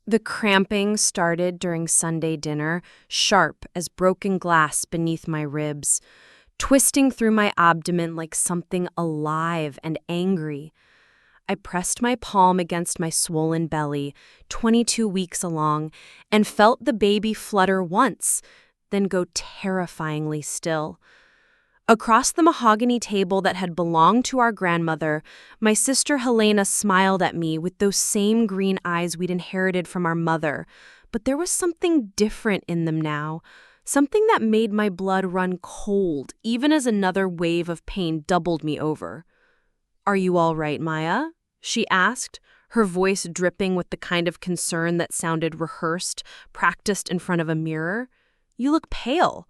The cramping started during Sunday dinner, sharp as broken glass beneath my ribs, twisting through my abdomen like something alive and angry. I pressed my palm against my swollen belly, 22 weeks along, and felt the baby flutter once, then go terrifyingly still. Across the mahogany table that had belonged to our grandmother, my sister Helena smiled at me with those same green eyes we'd inherited from our mother, but there was something different in them now, something that made my blood run cold even as another wave of pain doubled me over. "Are you all right, Maya?" she asked, her voice dripping with the kind of concern that sounded rehearsed, practiced in front of a mirror. "You look pale."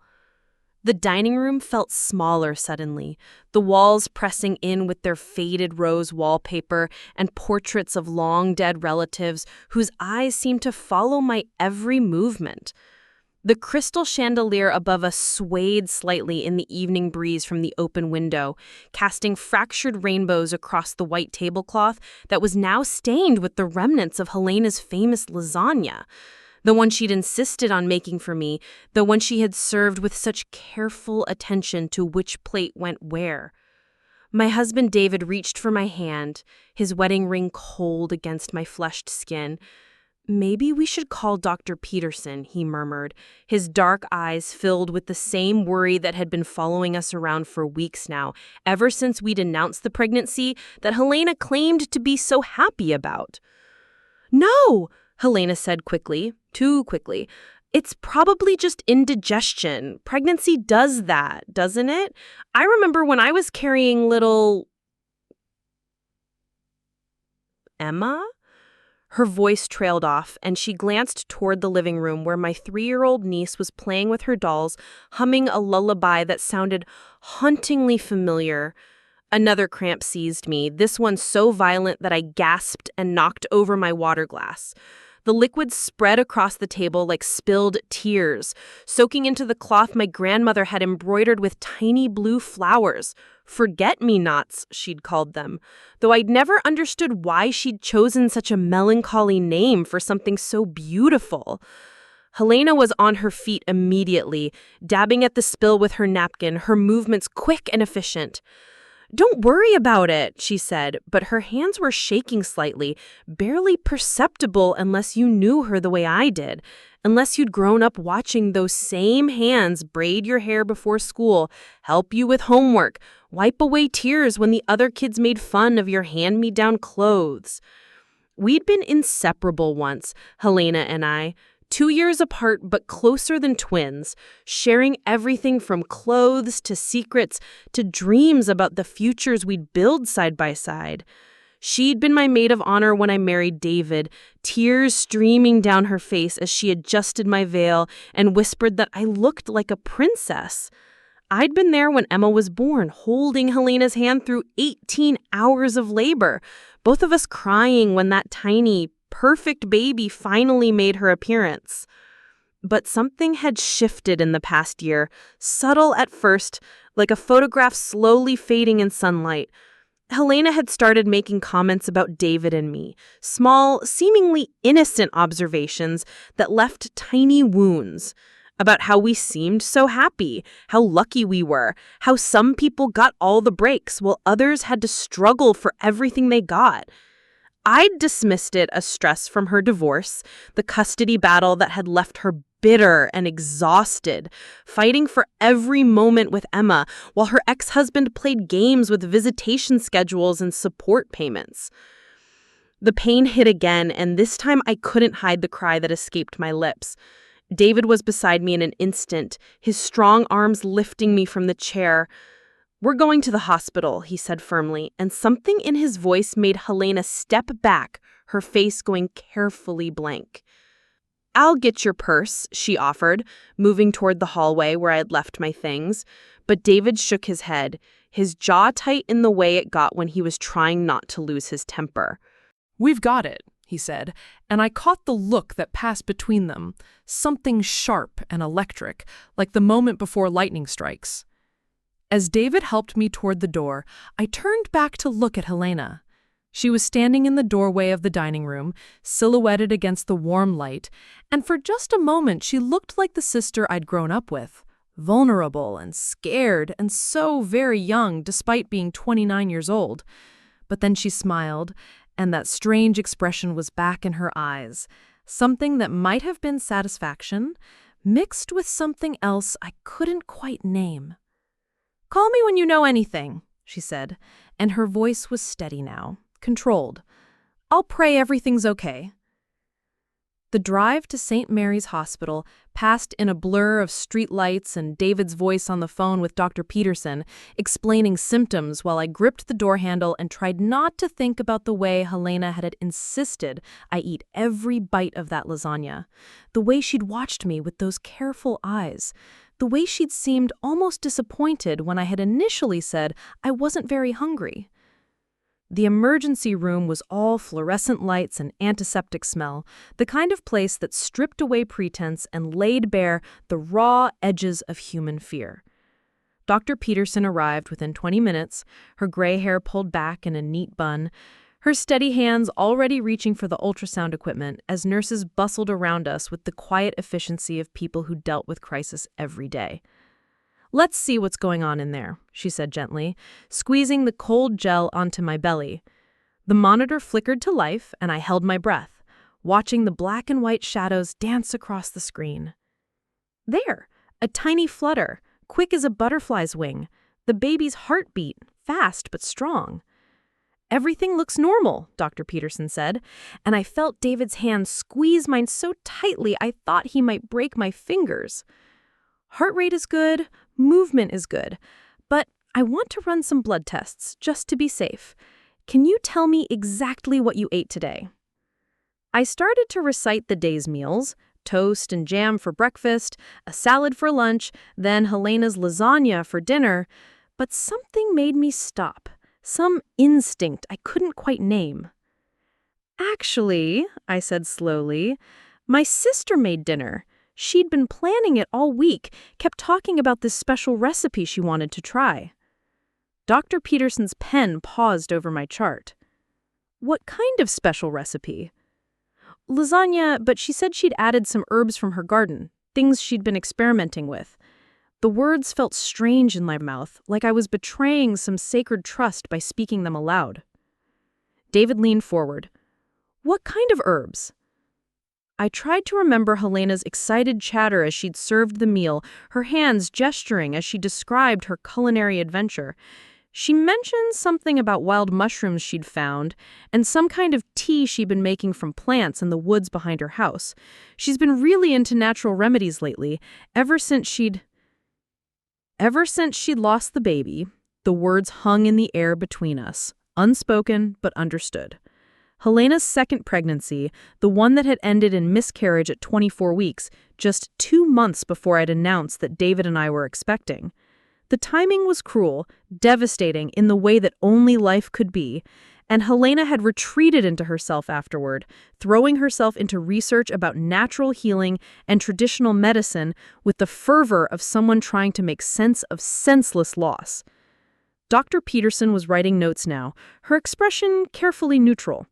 The dining room felt smaller suddenly, the walls pressing in with their faded rose wallpaper and portraits of long-dead relatives whose eyes seemed to follow my every movement. The crystal chandelier above us swayed slightly in the evening breeze from the open window, casting fractured rainbows across the white tablecloth that was now stained with the remnants of Helena's famous lasagna. The one she'd insisted on making for me, the one she had served with such careful attention to which plate went where. My husband David reached for my hand, his wedding ring cold against my flushed skin. "Maybe we should call Dr. Peterson," he murmured, his dark eyes filled with the same worry that had been following us around for weeks now, ever since we'd announced the pregnancy that Helena claimed to be so happy about. "No," Helena said quickly, too quickly. "It's probably just indigestion. Pregnancy does that, doesn't it? I remember when I was carrying little Emma?" Her voice trailed off, and she glanced toward the living room where my 3-year-old niece was playing with her dolls, humming a lullaby that sounded hauntingly familiar. Another cramp seized me, this one so violent that I gasped and knocked over my water glass. The liquid spread across the table like spilled tears, soaking into the cloth my grandmother had embroidered with tiny blue flowers. Forget-me-nots, she'd called them, though I'd never understood why she'd chosen such a melancholy name for something so beautiful. Helena was on her feet immediately, dabbing at the spill with her napkin, her movements quick and efficient. "Don't worry about it," she said, but her hands were shaking slightly, barely perceptible unless you knew her the way I did, unless you'd grown up watching those same hands braid your hair before school, help you with homework, wipe away tears when the other kids made fun of your hand-me-down clothes. We'd been inseparable once, Helena and I, 2 years apart but closer than twins, sharing everything from clothes to secrets to dreams about the futures we'd build side by side. She'd been my maid of honor when I married David, tears streaming down her face as she adjusted my veil and whispered that I looked like a princess. I'd been there when Emma was born, holding Helena's hand through 18 hours of labor, both of us crying when that tiny, perfect baby finally made her appearance. But something had shifted in the past year, subtle at first, like a photograph slowly fading in sunlight. Helena had started making comments about David and me, small, seemingly innocent observations that left tiny wounds, about how we seemed so happy, how lucky we were, how some people got all the breaks while others had to struggle for everything they got. I'd dismissed it as stress from her divorce, the custody battle that had left her bitter and exhausted, fighting for every moment with Emma while her ex-husband played games with visitation schedules and support payments. The pain hit again, and this time I couldn't hide the cry that escaped my lips. David was beside me in an instant, his strong arms lifting me from the chair. "We're going to the hospital," he said firmly, and something in his voice made Helena step back, her face going carefully blank. "I'll get your purse," she offered, moving toward the hallway where I had left my things. But David shook his head, his jaw tight in the way it got when he was trying not to lose his temper. "We've got it," he said, and I caught the look that passed between them, something sharp and electric, like the moment before lightning strikes. As David helped me toward the door, I turned back to look at Helena. She was standing in the doorway of the dining room, silhouetted against the warm light, and for just a moment she looked like the sister I'd grown up with, vulnerable and scared and so very young despite being 29 years old. But then she smiled, and that strange expression was back in her eyes, something that might have been satisfaction, mixed with something else I couldn't quite name. "Call me when you know anything," she said, and her voice was steady now, controlled. "I'll pray everything's okay." The drive to St. Mary's Hospital passed in a blur of streetlights and David's voice on the phone with Dr. Peterson, explaining symptoms while I gripped the door handle and tried not to think about the way Helena had insisted I eat every bite of that lasagna, the way she'd watched me with those careful eyes, the way she'd seemed almost disappointed when I had initially said I wasn't very hungry. The emergency room was all fluorescent lights and antiseptic smell, the kind of place that stripped away pretense and laid bare the raw edges of human fear. Dr. Peterson arrived within 20 minutes, her gray hair pulled back in a neat bun, her steady hands already reaching for the ultrasound equipment as nurses bustled around us with the quiet efficiency of people who dealt with crisis every day. "Let's see what's going on in there," she said gently, squeezing the cold gel onto my belly. The monitor flickered to life, and I held my breath, watching the black and white shadows dance across the screen. There, a tiny flutter, quick as a butterfly's wing, the baby's heartbeat, fast but strong. "Everything looks normal," Dr. Peterson said, and I felt David's hand squeeze mine so tightly I thought he might break my fingers. "Heart rate is good, movement is good, but I want to run some blood tests, just to be safe. Can you tell me exactly what you ate today?" I started to recite the day's meals, toast and jam for breakfast, a salad for lunch, then Helena's lasagna for dinner, but something made me stop, some instinct I couldn't quite name. "Actually," I said slowly, "my sister made dinner. She'd been planning it all week, kept talking about this special recipe she wanted to try." Dr. Peterson's pen paused over my chart. "What kind of special recipe?" "Lasagna, but she said she'd added some herbs from her garden, things she'd been experimenting with." The words felt strange in my mouth, like I was betraying some sacred trust by speaking them aloud. David leaned forward. "What kind of herbs?" I tried to remember Helena's excited chatter as she'd served the meal, her hands gesturing as she described her culinary adventure. She mentioned something about wild mushrooms she'd found, and some kind of tea she'd been making from plants in the woods behind her house. She's been really into natural remedies lately, ever since she'd lost the baby. The words hung in the air between us, unspoken but understood. Helena's second pregnancy, the one that had ended in miscarriage at 24 weeks, just 2 months before I'd announced that David and I were expecting. The timing was cruel, devastating in the way that only life could be, and Helena had retreated into herself afterward, throwing herself into research about natural healing and traditional medicine with the fervor of someone trying to make sense of senseless loss. Dr. Peterson was writing notes now, her expression carefully neutral.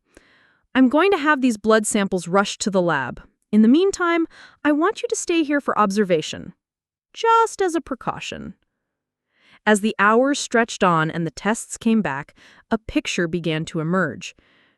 "I'm going to have these blood samples rushed to the lab. In the meantime, I want you to stay here for observation, just as a precaution." As the hours stretched on and the tests came back, a picture began to emerge.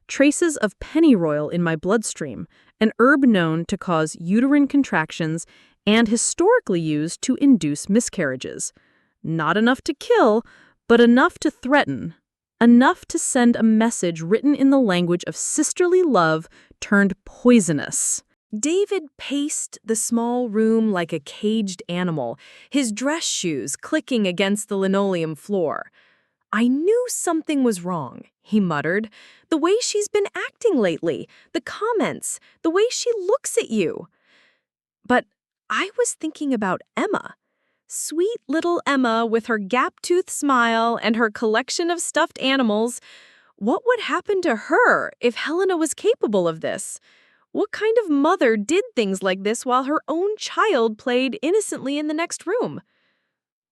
Traces of pennyroyal in my bloodstream, an herb known to cause uterine contractions and historically used to induce miscarriages. Not enough to kill, but enough to threaten. Enough to send a message written in the language of sisterly love turned poisonous. David paced the small room like a caged animal, his dress shoes clicking against the linoleum floor. "I knew something was wrong," he muttered. "The way she's been acting lately, the comments, the way she looks at you." But I was thinking about Emma. Sweet little Emma with her gap-toothed smile and her collection of stuffed animals. What would happen to her if Helena was capable of this? What kind of mother did things like this while her own child played innocently in the next room?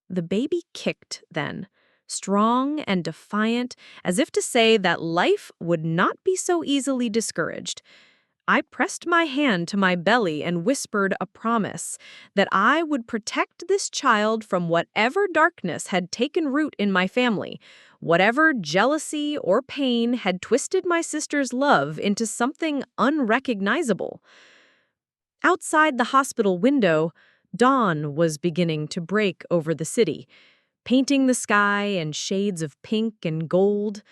The baby kicked then, strong and defiant, as if to say that life would not be so easily discouraged. I pressed my hand to my belly and whispered a promise that I would protect this child from whatever darkness had taken root in my family, whatever jealousy or pain had twisted my sister's love into something unrecognizable. Outside the hospital window, dawn was beginning to break over the city, painting the sky in shades of pink and gold.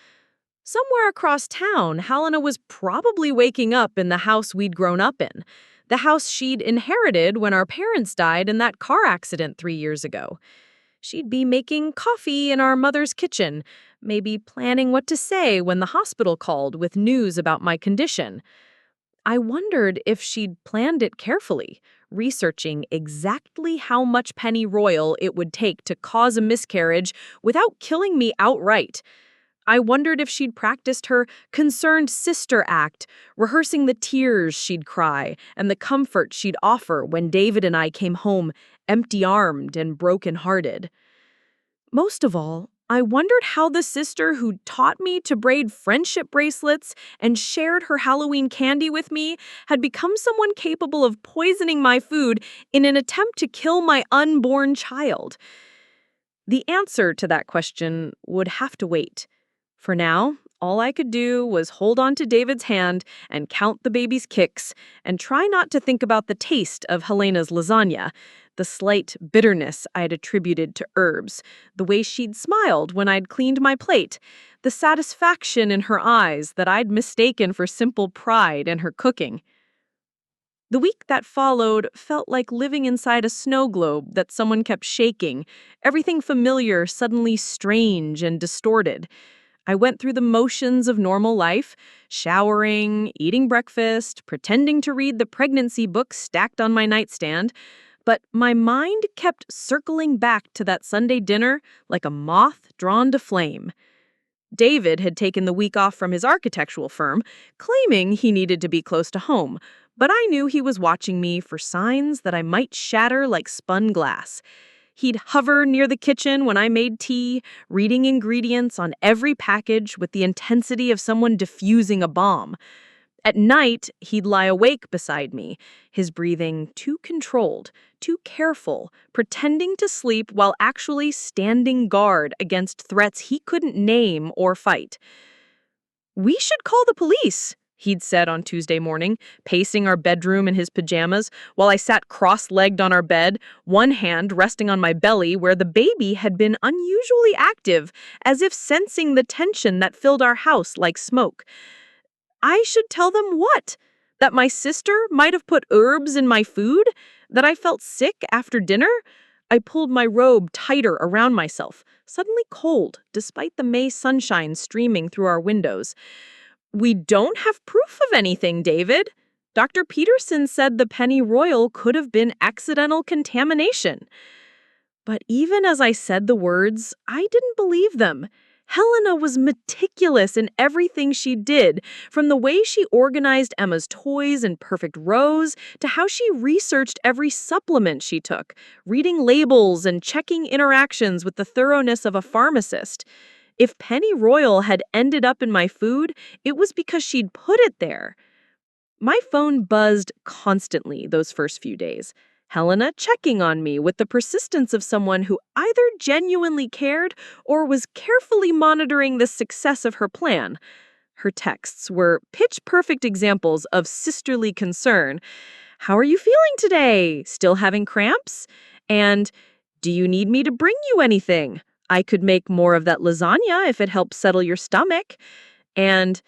Somewhere across town, Helena was probably waking up in the house we'd grown up in, the house she'd inherited when our parents died in that car accident 3 years ago. She'd be making coffee in our mother's kitchen, maybe planning what to say when the hospital called with news about my condition. I wondered if she'd planned it carefully, researching exactly how much pennyroyal it would take to cause a miscarriage without killing me outright. I wondered if she'd practiced her concerned sister act, rehearsing the tears she'd cry and the comfort she'd offer when David and I came home empty-armed and broken-hearted. Most of all, I wondered how the sister who taught me to braid friendship bracelets and shared her Halloween candy with me had become someone capable of poisoning my food in an attempt to kill my unborn child. The answer to that question would have to wait. For now, all I could do was hold on to David's hand and count the baby's kicks and try not to think about the taste of Helena's lasagna, the slight bitterness I'd attributed to herbs, the way she'd smiled when I'd cleaned my plate, the satisfaction in her eyes that I'd mistaken for simple pride in her cooking. The week that followed felt like living inside a snow globe that someone kept shaking, everything familiar suddenly strange and distorted. I went through the motions of normal life, showering, eating breakfast, pretending to read the pregnancy book stacked on my nightstand, but my mind kept circling back to that Sunday dinner like a moth drawn to flame. David had taken the week off from his architectural firm, claiming he needed to be close to home, but I knew he was watching me for signs that I might shatter like spun glass. He'd hover near the kitchen when I made tea, reading ingredients on every package with the intensity of someone defusing a bomb. At night, he'd lie awake beside me, his breathing too controlled, too careful, pretending to sleep while actually standing guard against threats he couldn't name or fight. "We should call the police," he'd said on Tuesday morning, pacing our bedroom in his pajamas while I sat cross-legged on our bed, one hand resting on my belly where the baby had been unusually active, as if sensing the tension that filled our house like smoke. I should tell them what? That my sister might have put herbs in my food? That I felt sick after dinner? I pulled my robe tighter around myself, suddenly cold despite the May sunshine streaming through our windows. "We don't have proof of anything, David. Dr. Peterson said the pennyroyal could have been accidental contamination." But even as I said the words, I didn't believe them. Helena was meticulous in everything she did, from the way she organized Emma's toys in perfect rows to how she researched every supplement she took, reading labels and checking interactions with the thoroughness of a pharmacist. If pennyroyal had ended up in my food, it was because she'd put it there. My phone buzzed constantly those first few days. Helena checking on me with the persistence of someone who either genuinely cared or was carefully monitoring the success of her plan. Her texts were pitch-perfect examples of sisterly concern. "How are you feeling today? Still having cramps?" And, "Do you need me to bring you anything? I could make more of that lasagna if it helps settle your stomach." And,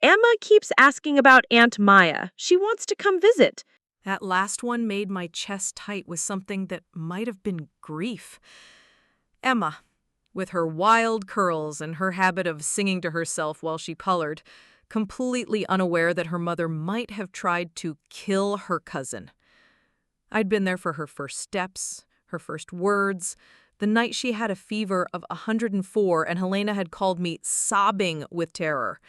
"Emma keeps asking about Aunt Maya. She wants to come visit." That last one made my chest tight with something that might have been grief. Emma, with her wild curls and her habit of singing to herself while she colored, completely unaware that her mother might have tried to kill her cousin. I'd been there for her first steps, her first words, the night she had a fever of 104 and Helena had called me sobbing with terror.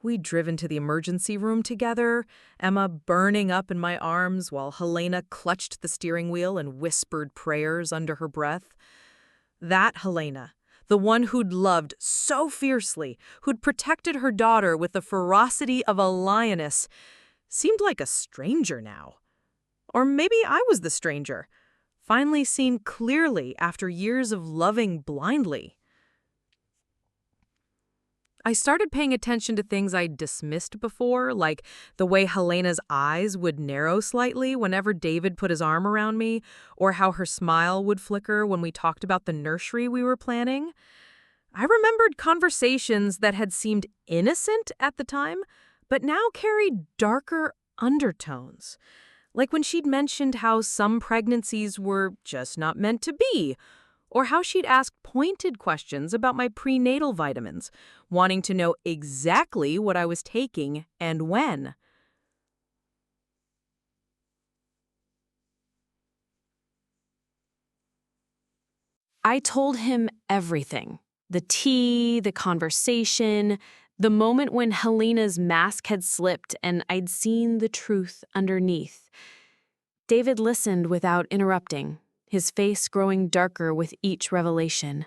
We'd driven to the emergency room together, Emma burning up in my arms while Helena clutched the steering wheel and whispered prayers under her breath. That Helena, the one who'd loved so fiercely, who'd protected her daughter with the ferocity of a lioness, seemed like a stranger now. Or maybe I was the stranger, finally seen clearly after years of loving blindly. I started paying attention to things I'd dismissed before, like the way Helena's eyes would narrow slightly whenever David put his arm around me, or how her smile would flicker when we talked about the nursery we were planning. I remembered conversations that had seemed innocent at the time, but now carried darker undertones. Like when she'd mentioned how some pregnancies were just not meant to be, or how she'd asked pointed questions about my prenatal vitamins, wanting to know exactly what I was taking and when. I told him everything. The tea, the conversation, the moment when Helena's mask had slipped and I'd seen the truth underneath. David listened without interrupting, his face growing darker with each revelation.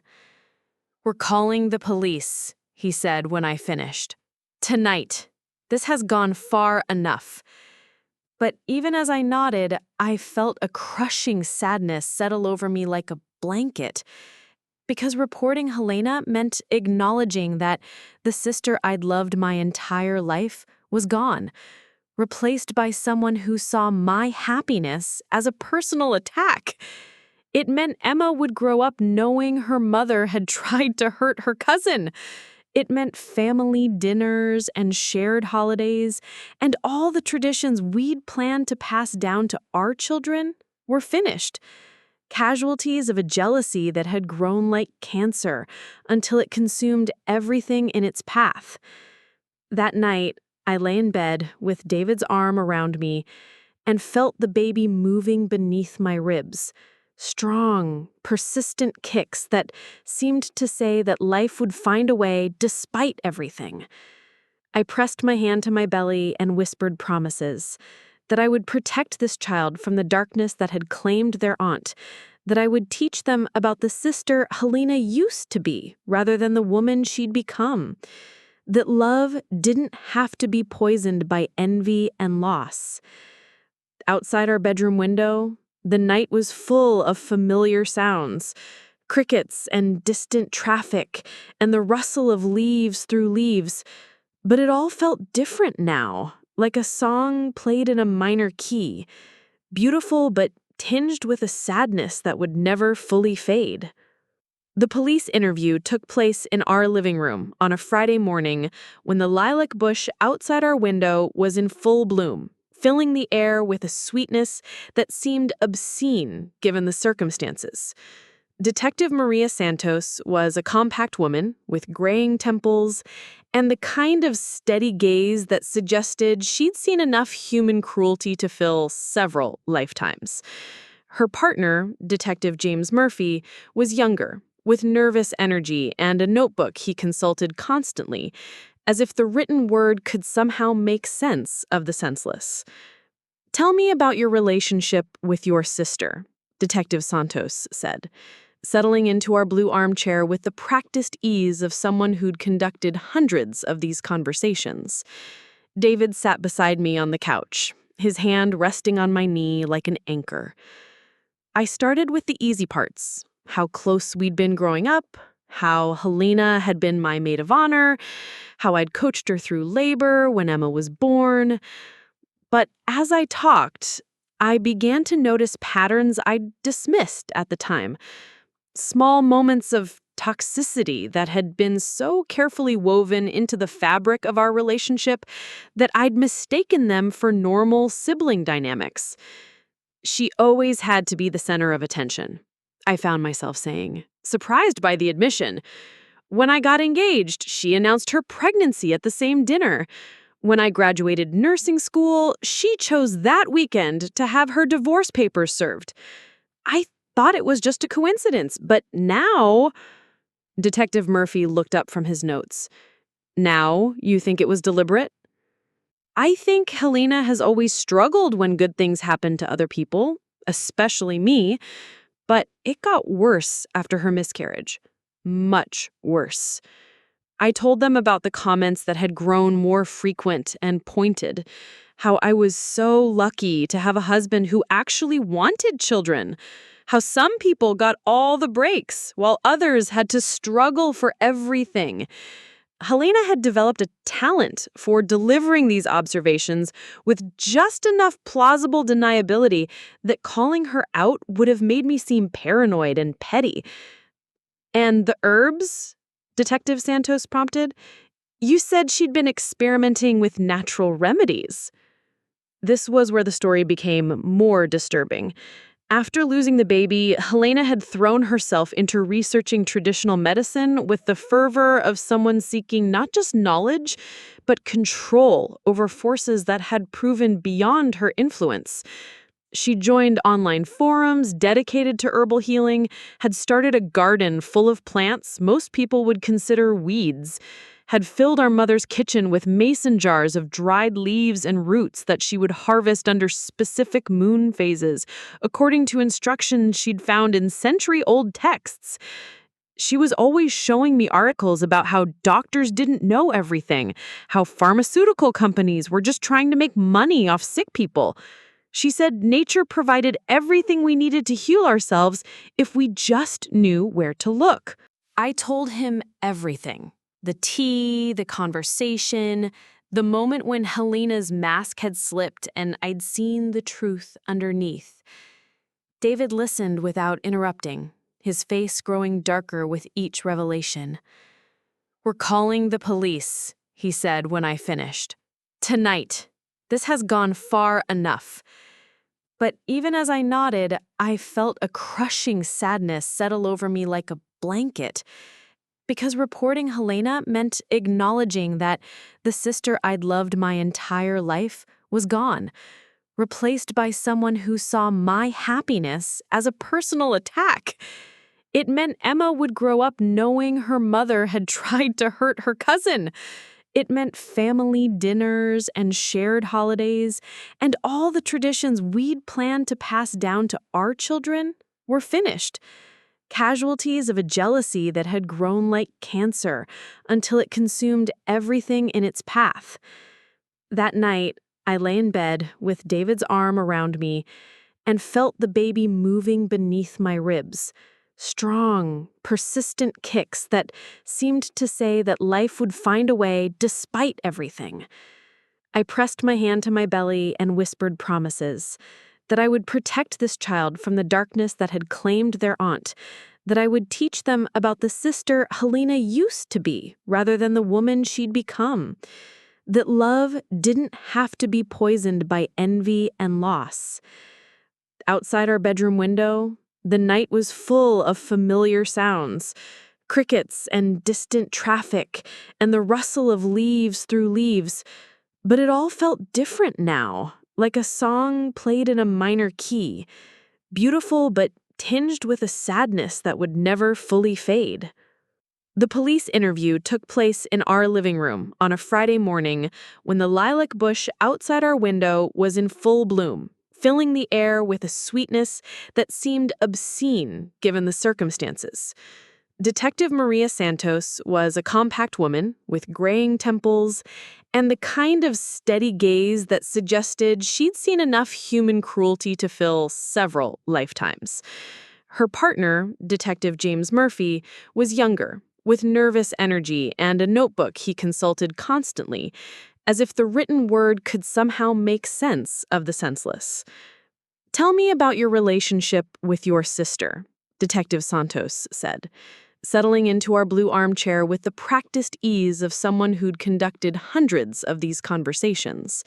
"We're calling the police," he said when I finished. "Tonight. This has gone far enough." But even as I nodded, I felt a crushing sadness settle over me like a blanket. Because reporting Helena meant acknowledging that the sister I'd loved my entire life was gone, replaced by someone who saw my happiness as a personal attack. It meant Emma would grow up knowing her mother had tried to hurt her cousin. It meant family dinners and shared holidays, and all the traditions we'd planned to pass down to our children were finished. Casualties of a jealousy that had grown like cancer until it consumed everything in its path. That night, I lay in bed with David's arm around me and felt the baby moving beneath my ribs. Strong, persistent kicks that seemed to say that life would find a way despite everything. I pressed my hand to my belly and whispered promises. That I would protect this child from the darkness that had claimed their aunt. That I would teach them about the sister Helena used to be, rather than the woman she'd become. That love didn't have to be poisoned by envy and loss. Outside our bedroom window, the night was full of familiar sounds. Crickets and distant traffic, and the rustle of leaves through leaves. But it all felt different now, like a song played in a minor key. Beautiful but tinged with a sadness that would never fully fade. The police interview took place in our living room on a Friday morning when the lilac bush outside our window was in full bloom, filling the air with a sweetness that seemed obscene given the circumstances. Detective Maria Santos was a compact woman with graying temples and the kind of steady gaze that suggested she'd seen enough human cruelty to fill several lifetimes. Her partner, Detective James Murphy, was younger, with nervous energy and a notebook he consulted constantly, as if the written word could somehow make sense of the senseless. "Tell me about your relationship with your sister," Detective Santos said, settling into our blue armchair with the practiced ease of someone who'd conducted hundreds of these conversations. David sat beside me on the couch, his hand resting on my knee like an anchor. I started with the easy parts, how close we'd been growing up, how Helena had been my maid of honor, how I'd coached her through labor when Emma was born. But as I talked, I began to notice patterns I'd dismissed at the time. Small moments of toxicity that had been so carefully woven into the fabric of our relationship that I'd mistaken them for normal sibling dynamics. She always had to be the center of attention, I found myself saying, surprised by the admission. When I got engaged, she announced her pregnancy at the same dinner. When I graduated nursing school, she chose that weekend to have her divorce papers served. I thought it was just a coincidence, but now... Detective Murphy looked up from his notes. "Now, you think it was deliberate?" "I think Helena has always struggled when good things happen to other people, especially me, but it got worse after her miscarriage." much worse. I told them about the comments that had grown more frequent and pointed, how I was so lucky to have a husband who actually wanted children, how some people got all the breaks while others had to struggle for everything. Helena had developed a talent for delivering these observations with just enough plausible deniability that calling her out would have made me seem paranoid and petty. And the herbs? Detective Santos prompted. You said she'd been experimenting with natural remedies. This was where the story became more disturbing. After losing the baby, Helena had thrown herself into researching traditional medicine with the fervor of someone seeking not just knowledge, but control over forces that had proven beyond her influence. She joined online forums dedicated to herbal healing, had started a garden full of plants most people would consider weeds, had filled our mother's kitchen with mason jars of dried leaves and roots that she would harvest under specific moon phases, according to instructions she'd found in century-old texts. She was always showing me articles about how doctors didn't know everything, how pharmaceutical companies were just trying to make money off sick people. She said nature provided everything we needed to heal ourselves if we just knew where to look. I told him everything. The tea, the conversation, the moment when Helena's mask had slipped and I'd seen the truth underneath. David listened without interrupting, his face growing darker with each revelation. "We're calling the police," he said when I finished. "Tonight. This has gone far enough." But even as I nodded, I felt a crushing sadness settle over me like a blanket. Because reporting Helena meant acknowledging that the sister I'd loved my entire life was gone, replaced by someone who saw my happiness as a personal attack. It meant Emma would grow up knowing her mother had tried to hurt her cousin. It meant family dinners and shared holidays, and all the traditions we'd planned to pass down to our children were finished. Casualties of a jealousy that had grown like cancer until it consumed everything in its path. That night, I lay in bed with David's arm around me and felt the baby moving beneath my ribs. Strong, persistent kicks that seemed to say that life would find a way despite everything. I pressed my hand to my belly and whispered promises. That I would protect this child from the darkness that had claimed their aunt, that I would teach them about the sister Helena used to be rather than the woman she'd become, that love didn't have to be poisoned by envy and loss. Outside our bedroom window, the night was full of familiar sounds, crickets and distant traffic and the rustle of leaves through leaves, but it all felt different now. Like a song played in a minor key, beautiful but tinged with a sadness that would never fully fade. The police interview took place in our living room on a Friday morning when the lilac bush outside our window was in full bloom, filling the air with a sweetness that seemed obscene given the circumstances. Detective Maria Santos was a compact woman with graying temples and the kind of steady gaze that suggested she'd seen enough human cruelty to fill several lifetimes. Her partner, Detective James Murphy, was younger, with nervous energy and a notebook he consulted constantly, as if the written word could somehow make sense of the senseless. "Tell me about your relationship with your sister," Detective Santos said, settling into our blue armchair with the practiced ease of someone who'd conducted hundreds of these conversations.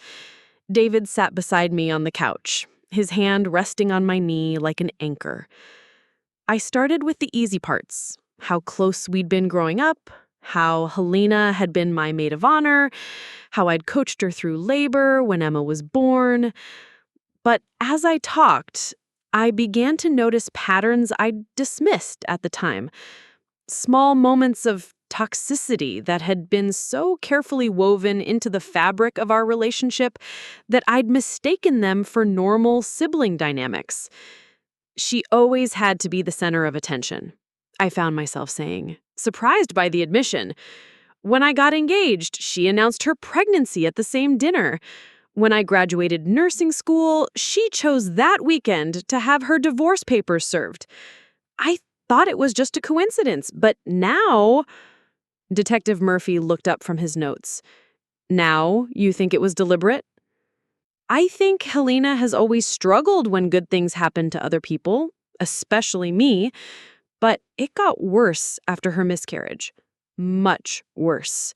David sat beside me on the couch, his hand resting on my knee like an anchor. I started with the easy parts, how close we'd been growing up, how Helena had been my maid of honor, how I'd coached her through labor when Emma was born. But as I talked, I began to notice patterns I'd dismissed at the time. Small moments of toxicity that had been so carefully woven into the fabric of our relationship that I'd mistaken them for normal sibling dynamics. She always had to be the center of attention, I found myself saying, surprised by the admission. When I got engaged, she announced her pregnancy at the same dinner. When I graduated nursing school, she chose that weekend to have her divorce papers served. I thought it was just a coincidence, but now... Detective Murphy looked up from his notes. Now, you think it was deliberate? I think Helena has always struggled when good things happen to other people, especially me, but it got worse after her miscarriage. Much worse.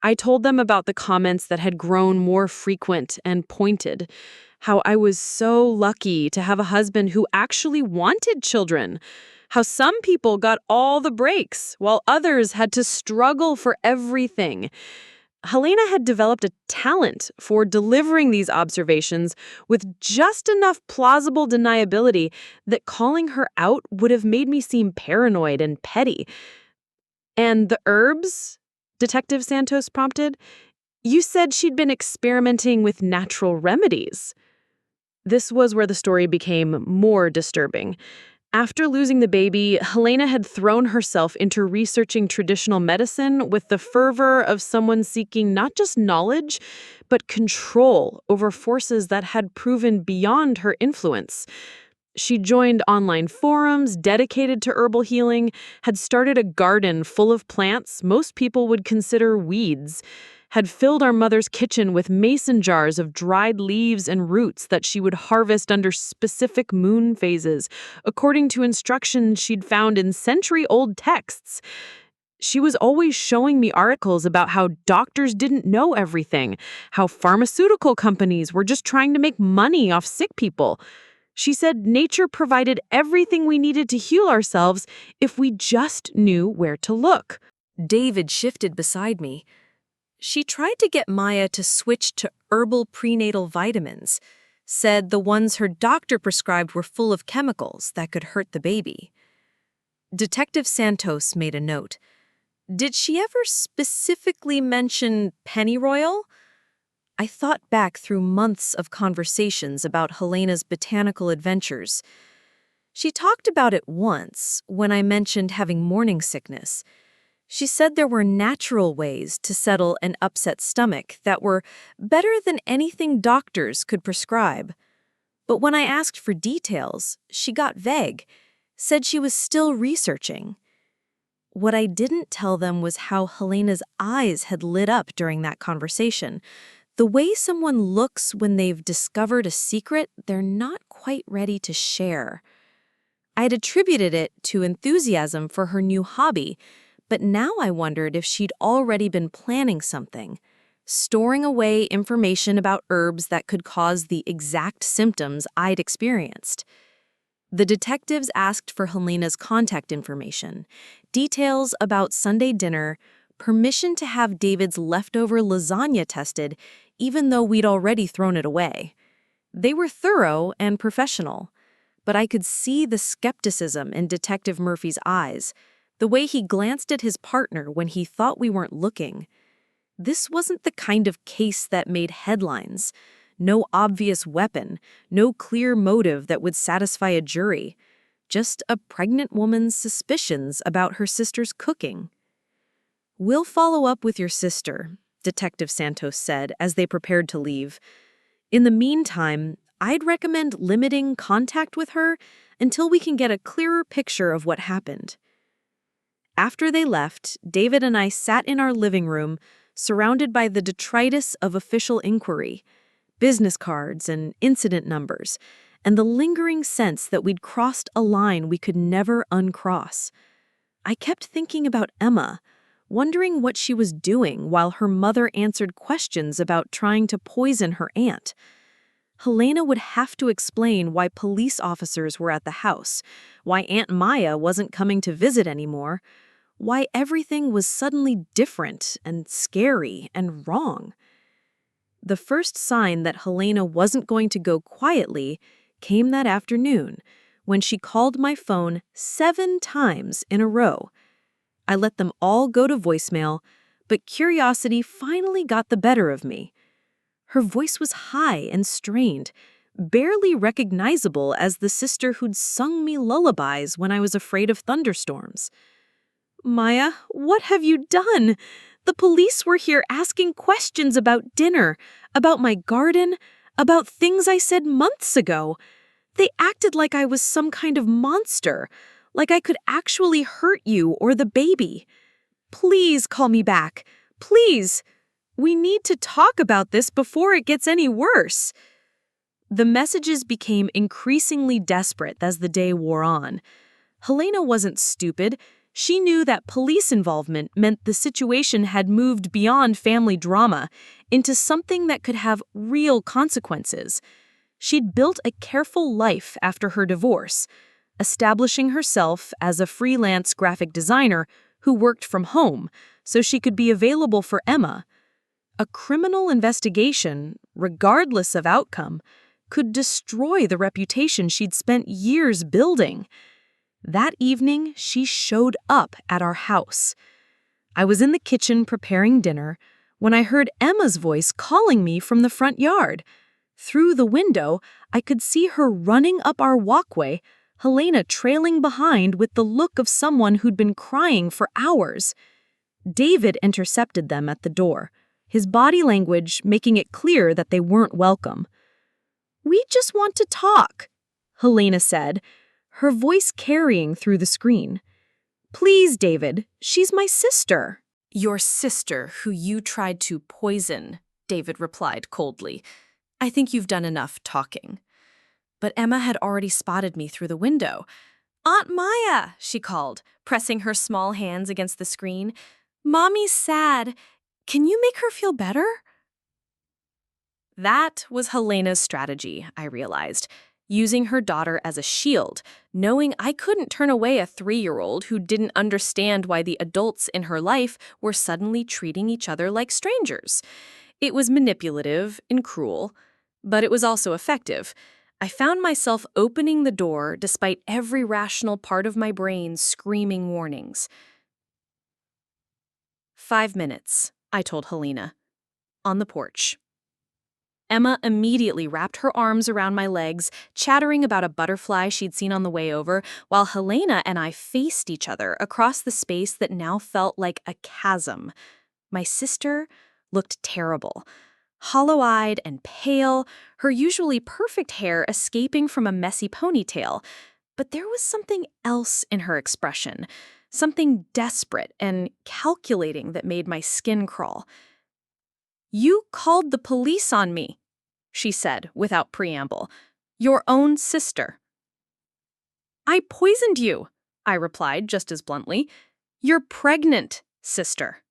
I told them about the comments that had grown more frequent and pointed, how I was so lucky to have a husband who actually wanted children, how some people got all the breaks while others had to struggle for everything. Helena had developed a talent for delivering these observations with just enough plausible deniability that calling her out would have made me seem paranoid and petty. And the herbs? Detective Santos prompted. You said she'd been experimenting with natural remedies. This was where the story became more disturbing. After losing the baby, Helena had thrown herself into researching traditional medicine with the fervor of someone seeking not just knowledge, but control over forces that had proven beyond her influence. She joined online forums dedicated to herbal healing, had started a garden full of plants most people would consider weeds, had filled our mother's kitchen with mason jars of dried leaves and roots that she would harvest under specific moon phases, according to instructions she'd found in century-old texts. She was always showing me articles about how doctors didn't know everything, how pharmaceutical companies were just trying to make money off sick people. She said nature provided everything we needed to heal ourselves if we just knew where to look. David shifted beside me. She tried to get Maya to switch to herbal prenatal vitamins, said the ones her doctor prescribed were full of chemicals that could hurt the baby. Detective Santos made a note. Did she ever specifically mention pennyroyal? I thought back through months of conversations about Helena's botanical adventures. She talked about it once when I mentioned having morning sickness. She said there were natural ways to settle an upset stomach that were better than anything doctors could prescribe. But when I asked for details, she got vague, said she was still researching. What I didn't tell them was how Helena's eyes had lit up during that conversation. The way someone looks when they've discovered a secret they're not quite ready to share. I'd attributed it to enthusiasm for her new hobby, but now I wondered if she'd already been planning something, storing away information about herbs that could cause the exact symptoms I'd experienced. The detectives asked for Helena's contact information, details about Sunday dinner, permission to have David's leftover lasagna tested, even though we'd already thrown it away. They were thorough and professional, but I could see the skepticism in Detective Murphy's eyes, the way he glanced at his partner when he thought we weren't looking. This wasn't the kind of case that made headlines. No obvious weapon, no clear motive that would satisfy a jury. Just a pregnant woman's suspicions about her sister's cooking. "We'll follow up with your sister," Detective Santos said as they prepared to leave. "In the meantime, I'd recommend limiting contact with her until we can get a clearer picture of what happened." After they left, David and I sat in our living room, surrounded by the detritus of official inquiry, business cards and incident numbers, and the lingering sense that we'd crossed a line we could never uncross. I kept thinking about Emma, wondering what she was doing while her mother answered questions about trying to poison her aunt. Helena would have to explain why police officers were at the house, why Aunt Maya wasn't coming to visit anymore, why everything was suddenly different and scary and wrong. The first sign that Helena wasn't going to go quietly came that afternoon, when she called my phone 7 times in a row. I let them all go to voicemail, but curiosity finally got the better of me. Her voice was high and strained, barely recognizable as the sister who'd sung me lullabies when I was afraid of thunderstorms. Maya, what have you done? The police were here asking questions about dinner, about my garden, about things I said months ago. They acted like I was some kind of monster, like I could actually hurt you or the baby. Please call me back. Please. We need to talk about this before it gets any worse. The messages became increasingly desperate as the day wore on. Helena wasn't stupid. She knew that police involvement meant the situation had moved beyond family drama into something that could have real consequences. She'd built a careful life after her divorce, establishing herself as a freelance graphic designer who worked from home so she could be available for Emma. A criminal investigation, regardless of outcome, could destroy the reputation she'd spent years building. That evening, she showed up at our house. I was in the kitchen preparing dinner when I heard Emma's voice calling me from the front yard. Through the window, I could see her running up our walkway, Helena trailing behind with the look of someone who'd been crying for hours. David intercepted them at the door, his body language making it clear that they weren't welcome. "We just want to talk," Helena said, her voice carrying through the screen. "Please, David, she's my sister." "Your sister, who you tried to poison," David replied coldly. "I think you've done enough talking." But Emma had already spotted me through the window. "Aunt Maya," she called, pressing her small hands against the screen. "Mommy's sad. Can you make her feel better?" That was Helena's strategy, I realized, using her daughter as a shield, knowing I couldn't turn away a 3-year-old who didn't understand why the adults in her life were suddenly treating each other like strangers. It was manipulative and cruel, but it was also effective. I found myself opening the door despite every rational part of my brain screaming warnings. 5 minutes, I told Helena. On the porch. Emma immediately wrapped her arms around my legs, chattering about a butterfly she'd seen on the way over, while Helena and I faced each other across the space that now felt like a chasm. My sister looked terrible. Hollow-eyed and pale, her usually perfect hair escaping from a messy ponytail. But there was something else in her expression, something desperate and calculating that made my skin crawl. "You called the police on me," she said without preamble. "Your own sister." "I poisoned you," I replied just as bluntly. "You're pregnant, sister."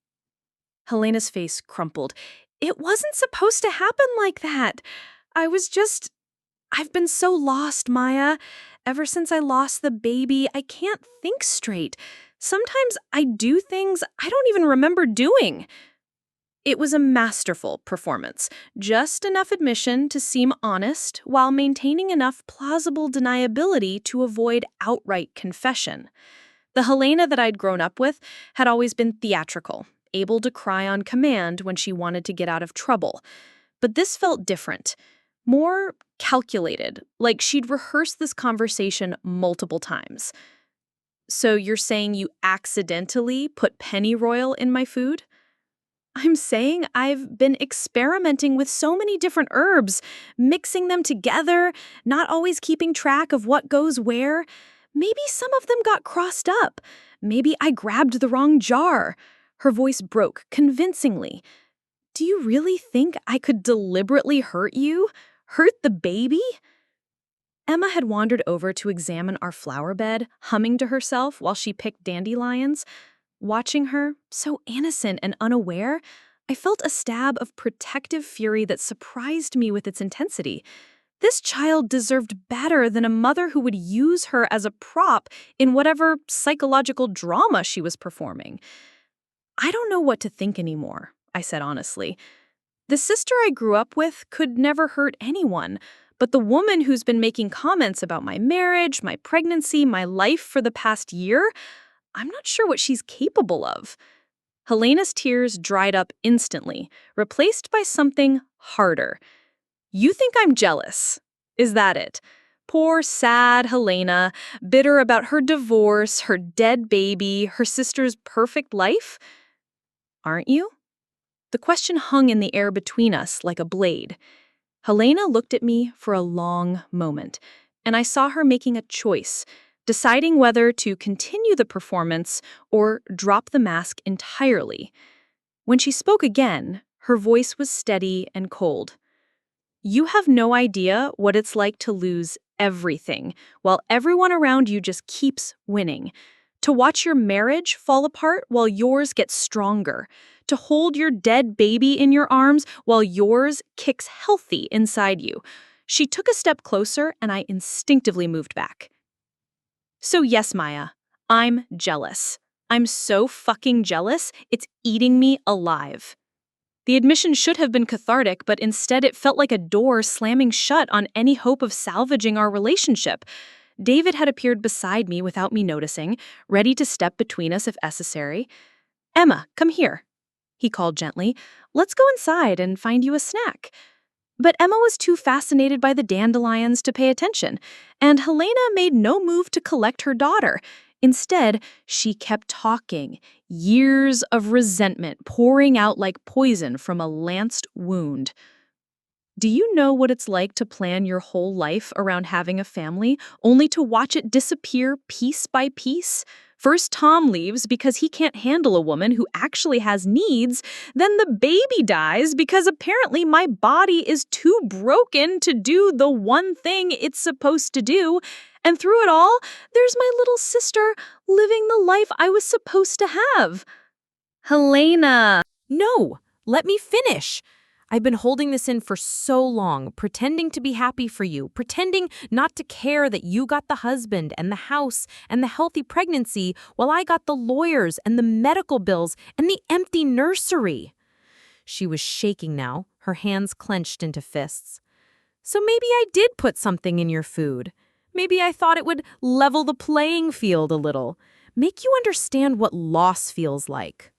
Helena's face crumpled. "It wasn't supposed to happen like that. I've been so lost, Maya. Ever since I lost the baby, I can't think straight. Sometimes I do things I don't even remember doing." It was a masterful performance, just enough admission to seem honest while maintaining enough plausible deniability to avoid outright confession. The Helena that I'd grown up with had always been theatrical, able to cry on command when she wanted to get out of trouble. But this felt different, more calculated, like she'd rehearsed this conversation multiple times. "So you're saying you accidentally put pennyroyal in my food?" "I'm saying I've been experimenting with so many different herbs, mixing them together, not always keeping track of what goes where. Maybe some of them got crossed up. Maybe I grabbed the wrong jar." Her voice broke convincingly. "Do you really think I could deliberately hurt you? Hurt the baby?" Emma had wandered over to examine our flower bed, humming to herself while she picked dandelions. Watching her, so innocent and unaware, I felt a stab of protective fury that surprised me with its intensity. This child deserved better than a mother who would use her as a prop in whatever psychological drama she was performing. "I don't know what to think anymore," I said honestly. "The sister I grew up with could never hurt anyone, but the woman who's been making comments about my marriage, my pregnancy, my life for the past year, I'm not sure what she's capable of." Helena's tears dried up instantly, replaced by something harder. "You think I'm jealous? Is that it? Poor, sad Helena, bitter about her divorce, her dead baby, her sister's perfect life. Aren't you? The question hung in the air between us like a blade. Helena looked at me for a long moment, and I saw her making a choice, deciding whether to continue the performance or drop the mask entirely. When she spoke again, her voice was steady and cold. You have no idea what it's like to lose everything while everyone around you just keeps winning. To watch your marriage fall apart while yours gets stronger. To hold your dead baby in your arms while yours kicks healthy inside you. She took a step closer and I instinctively moved back. So yes, Maya, I'm jealous. I'm so fucking jealous, it's eating me alive. The admission should have been cathartic, but instead it felt like a door slamming shut on any hope of salvaging our relationship. David had appeared beside me without me noticing, ready to step between us if necessary. "Emma, come here," he called gently. "Let's go inside and find you a snack." But Emma was too fascinated by the dandelions to pay attention, and Helena made no move to collect her daughter. Instead, she kept talking, years of resentment pouring out like poison from a lanced wound. Do you know what it's like to plan your whole life around having a family, only to watch it disappear piece by piece? First, Tom leaves because he can't handle a woman who actually has needs. Then the baby dies because apparently my body is too broken to do the one thing it's supposed to do. And through it all, there's my little sister living the life I was supposed to have. Helena. No, let me finish. I've been holding this in for so long, pretending to be happy for you, pretending not to care that you got the husband and the house and the healthy pregnancy while I got the lawyers and the medical bills and the empty nursery. She was shaking now, her hands clenched into fists. So maybe I did put something in your food. Maybe I thought it would level the playing field a little, make you understand what loss feels like.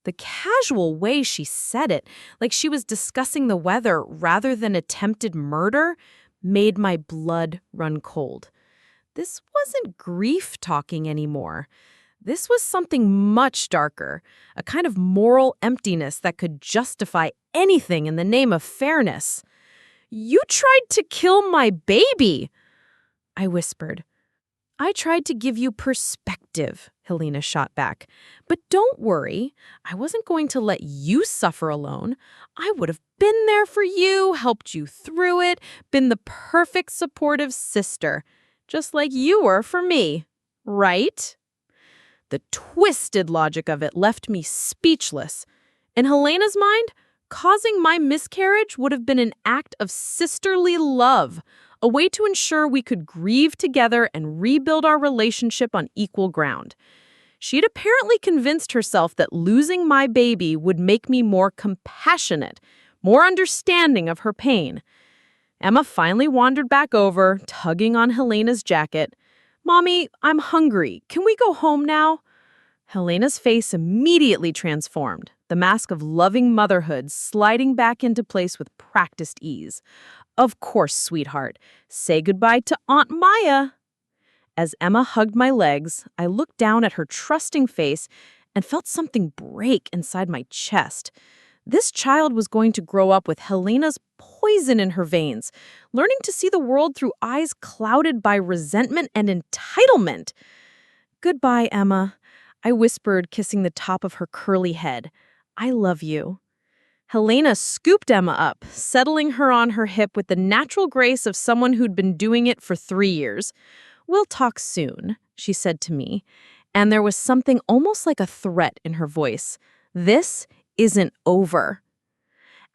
The casual way she said it, like she was discussing the weather rather than attempted murder, made my blood run cold. This wasn't grief talking anymore. This was something much darker, a kind of moral emptiness that could justify anything in the name of fairness. "You tried to kill my baby," I whispered. "I tried to give you perspective," Helena shot back. "But don't worry, I wasn't going to let you suffer alone. I would have been there for you, helped you through it, been the perfect supportive sister, just like you were for me, right?" The twisted logic of it left me speechless. In Helena's mind, causing my miscarriage would have been an act of sisterly love, a way to ensure we could grieve together and rebuild our relationship on equal ground. She'd apparently convinced herself that losing my baby would make me more compassionate, more understanding of her pain. Emma finally wandered back over, tugging on Helena's jacket. "Mommy, I'm hungry. Can we go home now?" Helena's face immediately transformed, the mask of loving motherhood sliding back into place with practiced ease. "Of course, sweetheart. Say goodbye to Aunt Maya." As Emma hugged my legs, I looked down at her trusting face and felt something break inside my chest. This child was going to grow up with Helena's poison in her veins, learning to see the world through eyes clouded by resentment and entitlement. "Goodbye, Emma," I whispered, kissing the top of her curly head. "I love you." Helena scooped Emma up, settling her on her hip with the natural grace of someone who'd been doing it for 3 years. "We'll talk soon," she said to me, and there was something almost like a threat in her voice. This isn't over.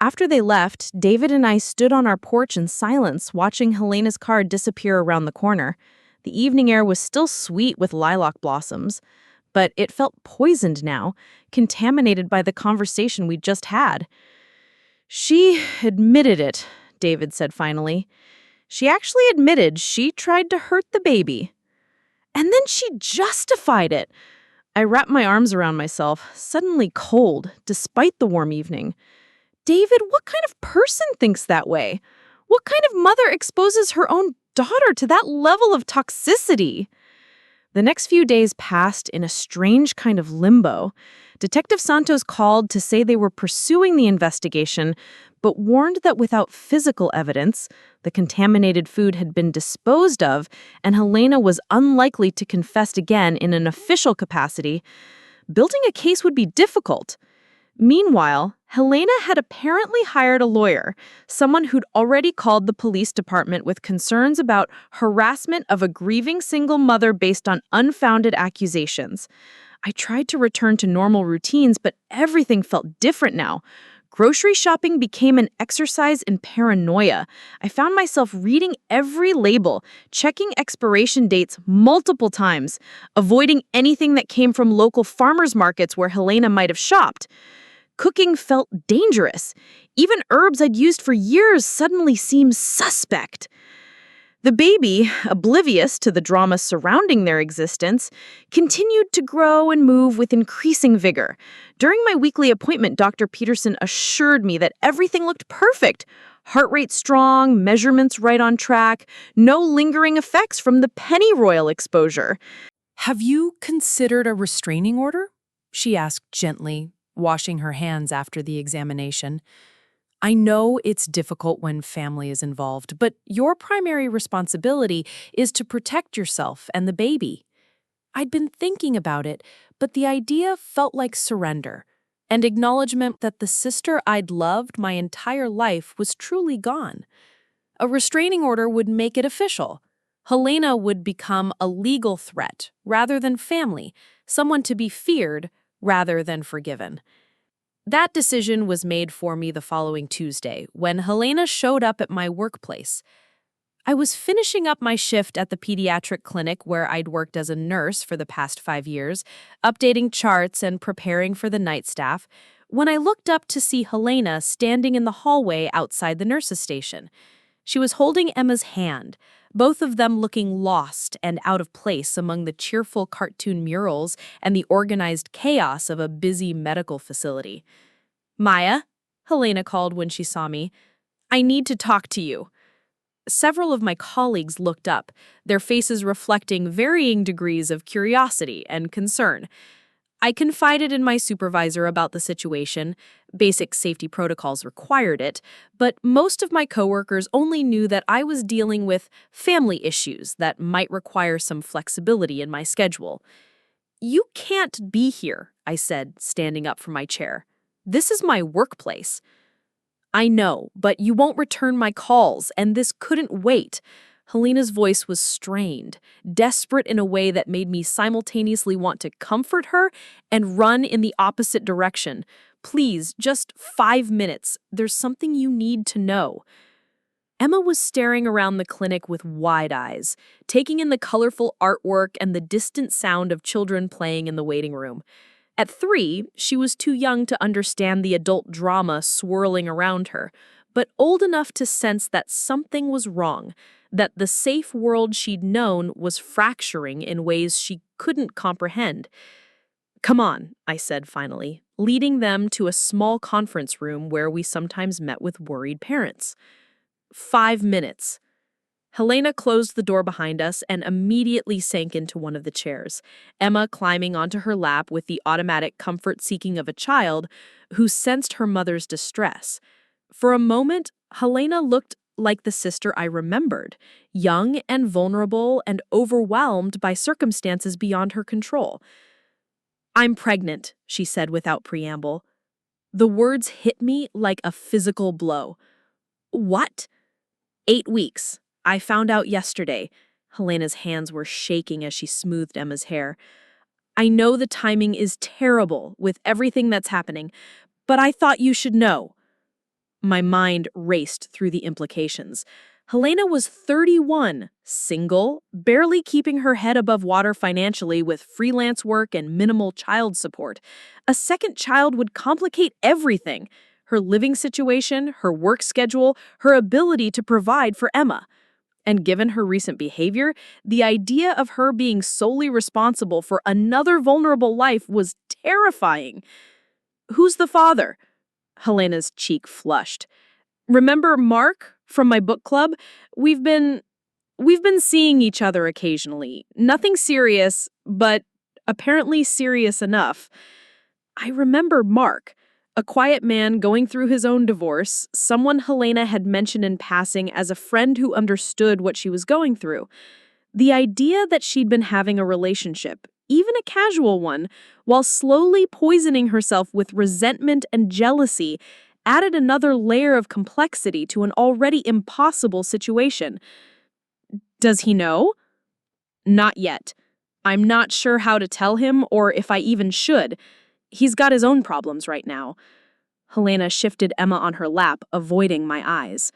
After they left, David and I stood on our porch in silence, watching Helena's car disappear around the corner. The evening air was still sweet with lilac blossoms, but it felt poisoned now, contaminated by the conversation we'd just had. "She admitted it," David said finally. "She actually admitted she tried to hurt the baby. And then she justified it." I wrapped my arms around myself, suddenly cold, despite the warm evening. David, what kind of person thinks that way? What kind of mother exposes her own daughter to that level of toxicity? The next few days passed in a strange kind of limbo. Detective Santos called to say they were pursuing the investigation, but warned that without physical evidence, the contaminated food had been disposed of, and Helena was unlikely to confess again in an official capacity. Building a case would be difficult. Meanwhile, Helena had apparently hired a lawyer, someone who'd already called the police department with concerns about harassment of a grieving single mother based on unfounded accusations. I tried to return to normal routines, but everything felt different now. Grocery shopping became an exercise in paranoia. I found myself reading every label, checking expiration dates multiple times, avoiding anything that came from local farmers markets where Helena might have shopped. Cooking felt dangerous. Even herbs I'd used for years suddenly seemed suspect. The baby, oblivious to the drama surrounding their existence, continued to grow and move with increasing vigor. During my weekly appointment, Dr. Peterson assured me that everything looked perfect. Heart rate strong, measurements right on track, no lingering effects from the pennyroyal exposure. "Have you considered a restraining order?" she asked gently, washing her hands after the examination. "I know it's difficult when family is involved, but your primary responsibility is to protect yourself and the baby." I'd been thinking about it, but the idea felt like surrender, and acknowledgement that the sister I'd loved my entire life was truly gone. A restraining order would make it official. Helena would become a legal threat rather than family, someone to be feared rather than forgiven. That decision was made for me the following Tuesday, when Helena showed up at my workplace. I was finishing up my shift at the pediatric clinic where I'd worked as a nurse for the past 5 years, updating charts and preparing for the night staff, when I looked up to see Helena standing in the hallway outside the nurse's station. She was holding Emma's hand, both of them looking lost and out of place among the cheerful cartoon murals and the organized chaos of a busy medical facility. "Maya," Helena called when she saw me, "I need to talk to you." Several of my colleagues looked up, their faces reflecting varying degrees of curiosity and concern. I confided in my supervisor about the situation. Basic safety protocols required it, but most of my coworkers only knew that I was dealing with family issues that might require some flexibility in my schedule. "You can't be here," I said, standing up from my chair. "This is my workplace." "I know, but you won't return my calls, and this couldn't wait." Helena's voice was strained, desperate in a way that made me simultaneously want to comfort her and run in the opposite direction. "Please, just 5 minutes. There's something you need to know." Emma was staring around the clinic with wide eyes, taking in the colorful artwork and the distant sound of children playing in the waiting room. At 3, she was too young to understand the adult drama swirling around her, but old enough to sense that something was wrong, that the safe world she'd known was fracturing in ways she couldn't comprehend. "Come on," I said finally, leading them to a small conference room where we sometimes met with worried parents. 5 minutes. Helena closed the door behind us and immediately sank into one of the chairs, Emma climbing onto her lap with the automatic comfort-seeking of a child who sensed her mother's distress. For a moment, Helena looked like the sister I remembered, young and vulnerable and overwhelmed by circumstances beyond her control. "I'm pregnant," she said without preamble. The words hit me like a physical blow. "What?" 8 weeks. I found out yesterday." Helena's hands were shaking as she smoothed Emma's hair. "I know the timing is terrible with everything that's happening, but I thought you should know." My mind raced through the implications. Helena was 31, single, barely keeping her head above water financially with freelance work and minimal child support. A second child would complicate everything: her living situation, her work schedule, her ability to provide for Emma. And given her recent behavior, the idea of her being solely responsible for another vulnerable life was terrifying. "Who's the father?" Helena's cheek flushed. "Remember Mark from my book club? We've been..." We've been seeing each other occasionally. Nothing serious, but apparently serious enough. I remember Mark, a quiet man going through his own divorce, someone Helena had mentioned in passing as a friend who understood what she was going through. The idea that she'd been having a relationship, even a casual one, while slowly poisoning herself with resentment and jealousy, added another layer of complexity to an already impossible situation. Does he know? Not yet. I'm not sure how to tell him or if I even should. He's got his own problems right now. Helena shifted Emma on her lap, avoiding my eyes.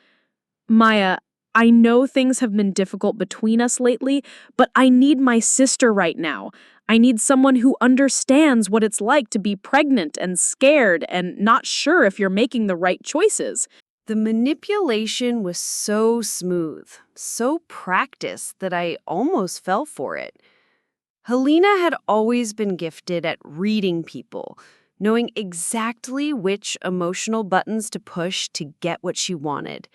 Maya, I know things have been difficult between us lately, but I need my sister right now. I need someone who understands what it's like to be pregnant and scared and not sure if you're making the right choices. The manipulation was so smooth, so practiced that I almost fell for it. Helena had always been gifted at reading people, knowing exactly which emotional buttons to push to get what she wanted.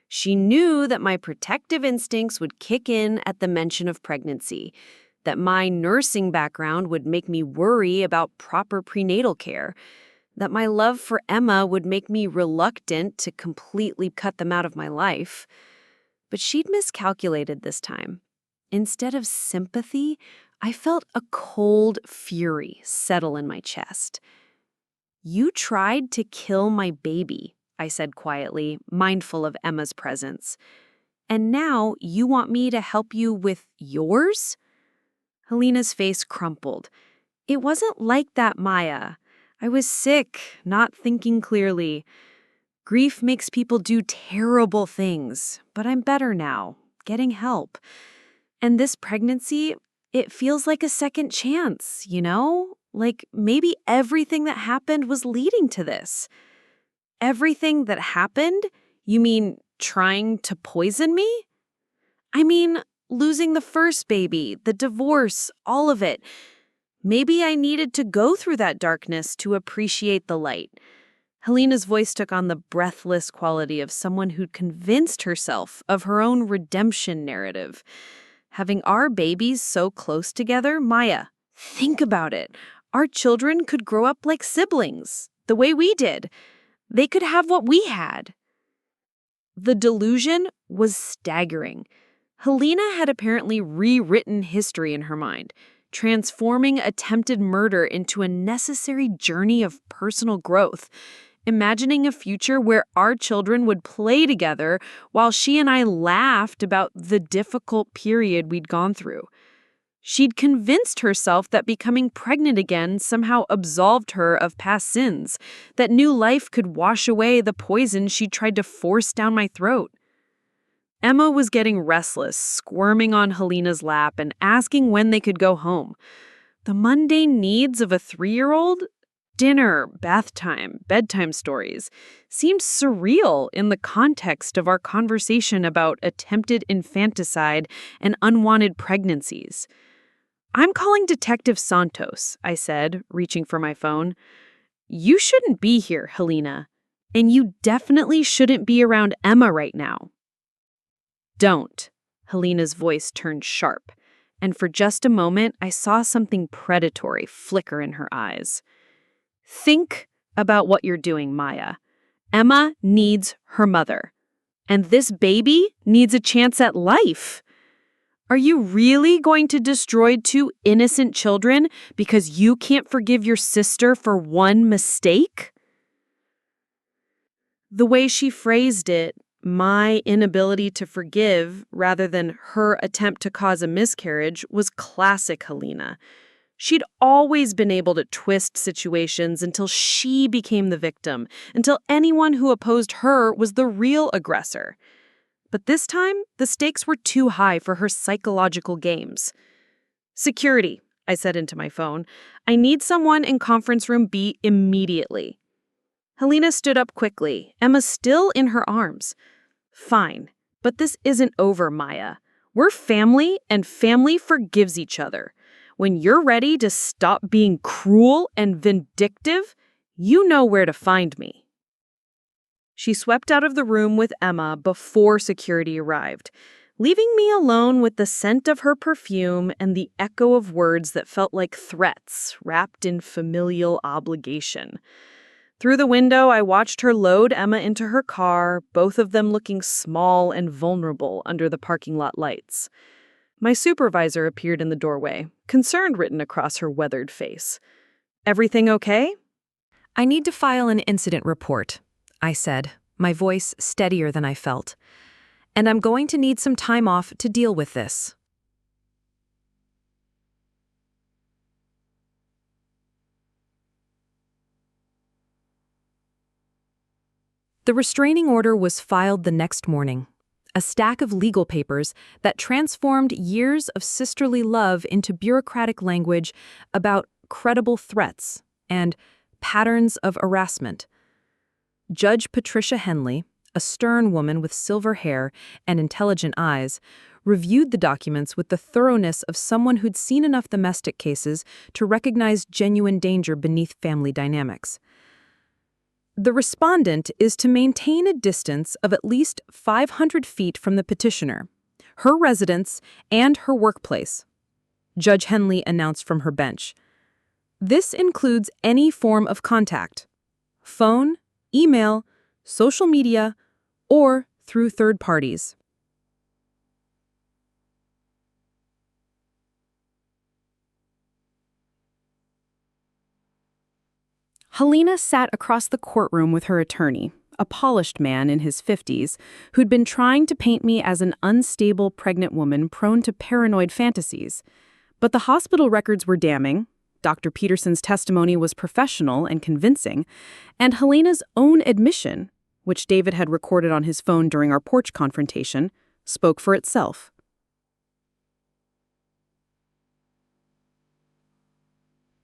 She knew that my protective instincts would kick in at the mention of pregnancy, that my nursing background would make me worry about proper prenatal care, that my love for Emma would make me reluctant to completely cut them out of my life. But she'd miscalculated this time. Instead of sympathy, I felt a cold fury settle in my chest. "You tried to kill my baby," I said quietly, mindful of Emma's presence. "And now you want me to help you with yours?" Helena's face crumpled. "It wasn't like that, Maya. I was sick, not thinking clearly. Grief makes people do terrible things, but I'm better now, getting help. And this pregnancy, it feels like a second chance, you know? Like maybe everything that happened was leading to this." "Everything that happened? You mean trying to poison me?" "I mean, losing the first baby, the divorce, all of it. Maybe I needed to go through that darkness to appreciate the light." Helena's voice took on the breathless quality of someone who'd convinced herself of her own redemption narrative. "Having our babies so close together, Maya, think about it. Our children could grow up like siblings, the way we did. They could have what we had." The delusion was staggering. Helena had apparently rewritten history in her mind, transforming attempted murder into a necessary journey of personal growth, imagining a future where our children would play together while she and I laughed about the difficult period we'd gone through. She'd convinced herself that becoming pregnant again somehow absolved her of past sins, that new life could wash away the poison she tried to force down my throat. Emma was getting restless, squirming on Helena's lap and asking when they could go home. The mundane needs of a 3-year-old, dinner, bath time, bedtime stories, seemed surreal in the context of our conversation about attempted infanticide and unwanted pregnancies. "I'm calling Detective Santos," I said, reaching for my phone. "You shouldn't be here, Helena. And you definitely shouldn't be around Emma right now." "Don't." Helena's voice turned sharp, and for just a moment I saw something predatory flicker in her eyes. "Think about what you're doing, Maya. Emma needs her mother, and this baby needs a chance at life. Are you really going to destroy 2 innocent children because you can't forgive your sister for one mistake?" The way she phrased it, my inability to forgive rather than her attempt to cause a miscarriage, was classic Helena. She'd always been able to twist situations until she became the victim, until anyone who opposed her was the real aggressor. But this time, the stakes were too high for her psychological games. "Security," I said into my phone. "I need someone in conference room B immediately." Helena stood up quickly, Emma still in her arms. "Fine, but this isn't over, Maya. We're family, and family forgives each other. When you're ready to stop being cruel and vindictive, you know where to find me." She swept out of the room with Emma before security arrived, leaving me alone with the scent of her perfume and the echo of words that felt like threats wrapped in familial obligation. Through the window, I watched her load Emma into her car, both of them looking small and vulnerable under the parking lot lights. My supervisor appeared in the doorway, concern written across her weathered face. "Everything okay?" "I need to file an incident report," I said, my voice steadier than I felt. "And I'm going to need some time off to deal with this." The restraining order was filed the next morning, a stack of legal papers that transformed years of sisterly love into bureaucratic language about credible threats and patterns of harassment. Judge Patricia Henley, a stern woman with silver hair and intelligent eyes, reviewed the documents with the thoroughness of someone who'd seen enough domestic cases to recognize genuine danger beneath family dynamics. The respondent is to maintain a distance of at least 500 feet from the petitioner, her residence, and her workplace, Judge Henley announced from her bench. This includes any form of contact: phone, email, social media, or through third parties. Helena sat across the courtroom with her attorney, a polished man in his 50s, who'd been trying to paint me as an unstable pregnant woman prone to paranoid fantasies. But the hospital records were damning, Dr. Peterson's testimony was professional and convincing, and Helena's own admission, which David had recorded on his phone during our porch confrontation, spoke for itself.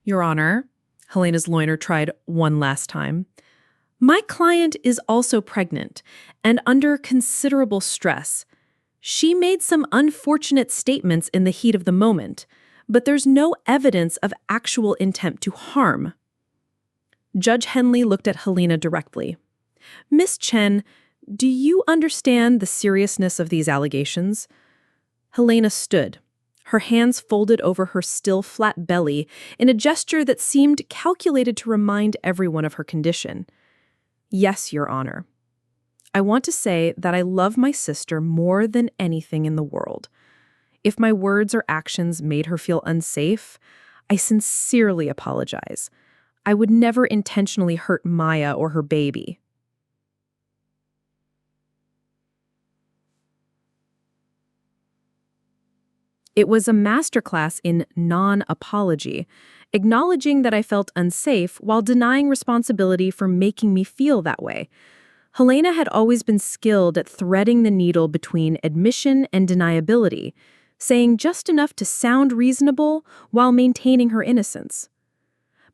Your Honor, Helena's lawyer tried one last time. My client is also pregnant and under considerable stress. She made some unfortunate statements in the heat of the moment, but there's no evidence of actual intent to harm. Judge Henley looked at Helena directly. Miss Chen, do you understand the seriousness of these allegations? Helena stood, her hands folded over her still flat belly in a gesture that seemed calculated to remind everyone of her condition. Yes, Your Honor. I want to say that I love my sister more than anything in the world. If my words or actions made her feel unsafe, I sincerely apologize. I would never intentionally hurt Maya or her baby. It was a masterclass in non-apology, acknowledging that I felt unsafe while denying responsibility for making me feel that way. Helena had always been skilled at threading the needle between admission and deniability, saying just enough to sound reasonable while maintaining her innocence.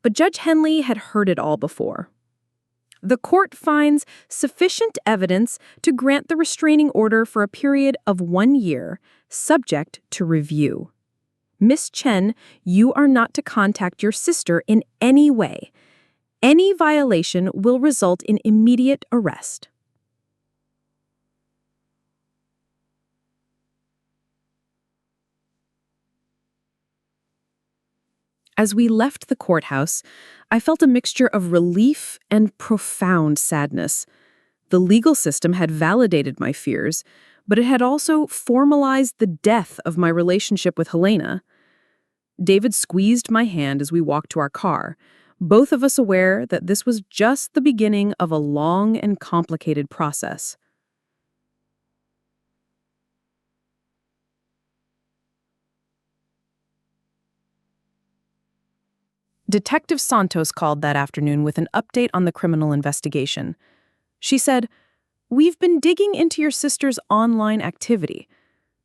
But Judge Henley had heard it all before. The court finds sufficient evidence to grant the restraining order for a period of 1 year, subject to review. Miss Chen, you are not to contact your sister in any way. Any violation will result in immediate arrest. As we left the courthouse, I felt a mixture of relief and profound sadness. The legal system had validated my fears, but it had also formalized the death of my relationship with Helena. David squeezed my hand as we walked to our car, both of us aware that this was just the beginning of a long and complicated process. Detective Santos called that afternoon with an update on the criminal investigation. She said, "We've been digging into your sister's online activity.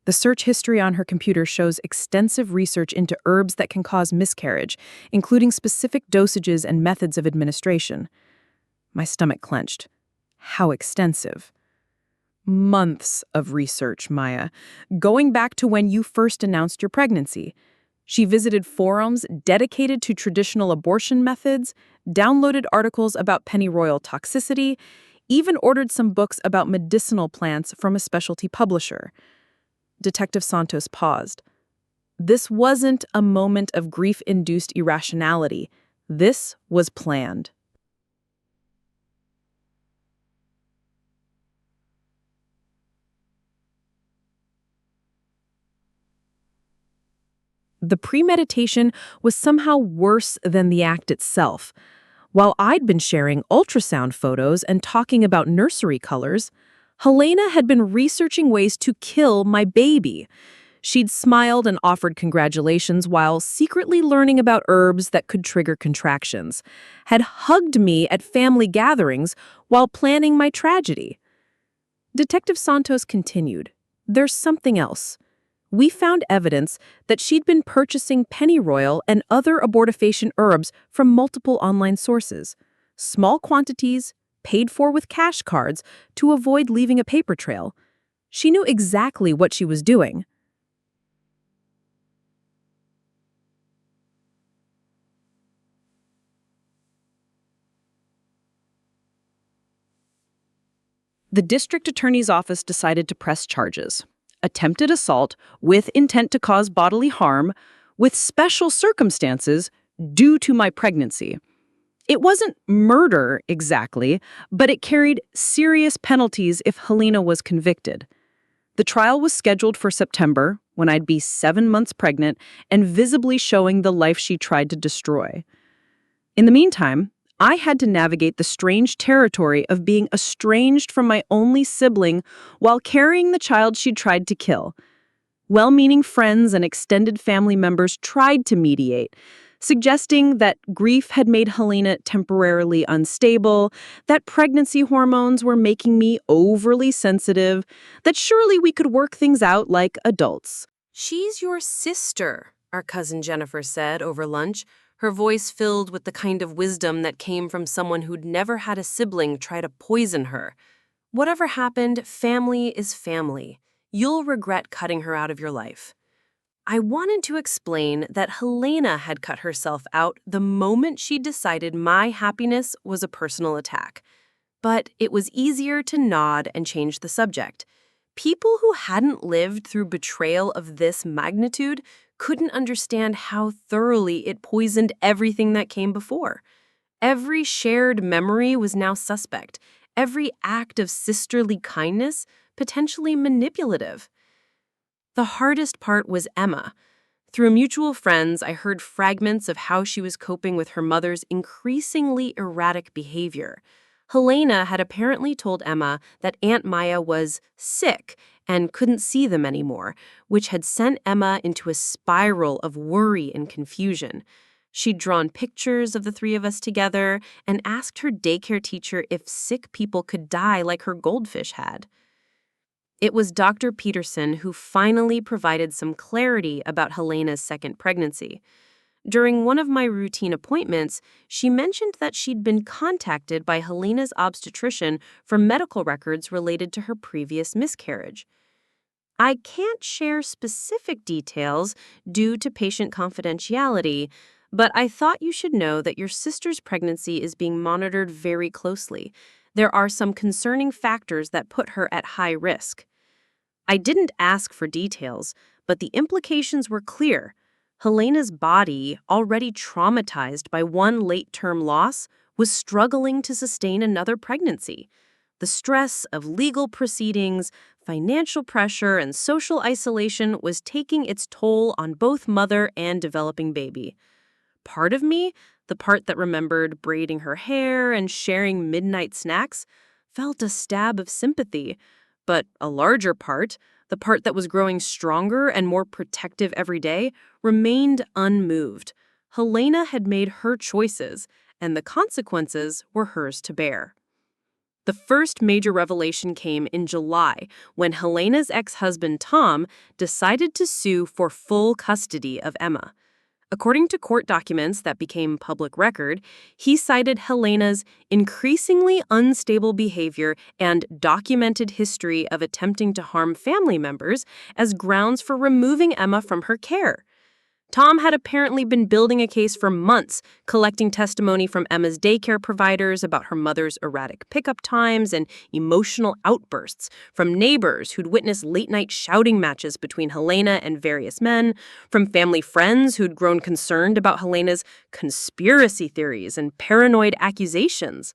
The search history on her computer shows extensive research into herbs that can cause miscarriage, including specific dosages and methods of administration." My stomach clenched. How extensive? Months of research, Maya, going back to when you first announced your pregnancy. She visited forums dedicated to traditional abortion methods, downloaded articles about pennyroyal toxicity, even ordered some books about medicinal plants from a specialty publisher. Detective Santos paused. This wasn't a moment of grief-induced irrationality. This was planned. The premeditation was somehow worse than the act itself. While I'd been sharing ultrasound photos and talking about nursery colors, Helena had been researching ways to kill my baby. She'd smiled and offered congratulations while secretly learning about herbs that could trigger contractions, had hugged me at family gatherings while planning my tragedy. Detective Santos continued, "There's something else. We found evidence that she'd been purchasing pennyroyal and other abortifacient herbs from multiple online sources, small quantities, paid for with cash cards to avoid leaving a paper trail. She knew exactly what she was doing." The district attorney's office decided to press charges. Attempted assault with intent to cause bodily harm with special circumstances due to my pregnancy. It wasn't murder exactly, but it carried serious penalties if Helena was convicted. The trial was scheduled for September, when I'd be 7 months pregnant and visibly showing the life she tried to destroy. In the meantime, I had to navigate the strange territory of being estranged from my only sibling while carrying the child she'd tried to kill. Well-meaning friends and extended family members tried to mediate, suggesting that grief had made Helena temporarily unstable, that pregnancy hormones were making me overly sensitive, that surely we could work things out like adults. "She's your sister," our cousin Jennifer said over lunch, her voice filled with the kind of wisdom that came from someone who'd never had a sibling try to poison her. "Whatever happened, family is family. You'll regret cutting her out of your life." I wanted to explain that Helena had cut herself out the moment she decided my happiness was a personal attack. But it was easier to nod and change the subject. People who hadn't lived through betrayal of this magnitude couldn't understand how thoroughly it poisoned everything that came before. Every shared memory was now suspect, every act of sisterly kindness potentially manipulative. The hardest part was Emma. Through mutual friends, I heard fragments of how she was coping with her mother's increasingly erratic behavior. Helena had apparently told Emma that Aunt Maya was sick and couldn't see them anymore, which had sent Emma into a spiral of worry and confusion. She'd drawn pictures of the three of us together and asked her daycare teacher if sick people could die like her goldfish had. It was Dr. Peterson who finally provided some clarity about Helena's second pregnancy. During one of my routine appointments, she mentioned that she'd been contacted by Helena's obstetrician for medical records related to her previous miscarriage. I can't share specific details due to patient confidentiality, but I thought you should know that your sister's pregnancy is being monitored very closely. There are some concerning factors that put her at high risk. I didn't ask for details, but the implications were clear. Helena's body, already traumatized by one late-term loss, was struggling to sustain another pregnancy. The stress of legal proceedings, financial pressure, and social isolation was taking its toll on both mother and developing baby. Part of me, the part that remembered braiding her hair and sharing midnight snacks, felt a stab of sympathy. But a larger part, the part that was growing stronger and more protective every day, remained unmoved. Helena had made her choices, and the consequences were hers to bear. The first major revelation came in July, when Helena's ex-husband Tom decided to sue for full custody of Emma. According to court documents that became public record, he cited Helena's increasingly unstable behavior and documented history of attempting to harm family members as grounds for removing Emma from her care. Tom had apparently been building a case for months, collecting testimony from Emma's daycare providers about her mother's erratic pickup times and emotional outbursts, from neighbors who'd witnessed late-night shouting matches between Helena and various men, from family friends who'd grown concerned about Helena's conspiracy theories and paranoid accusations.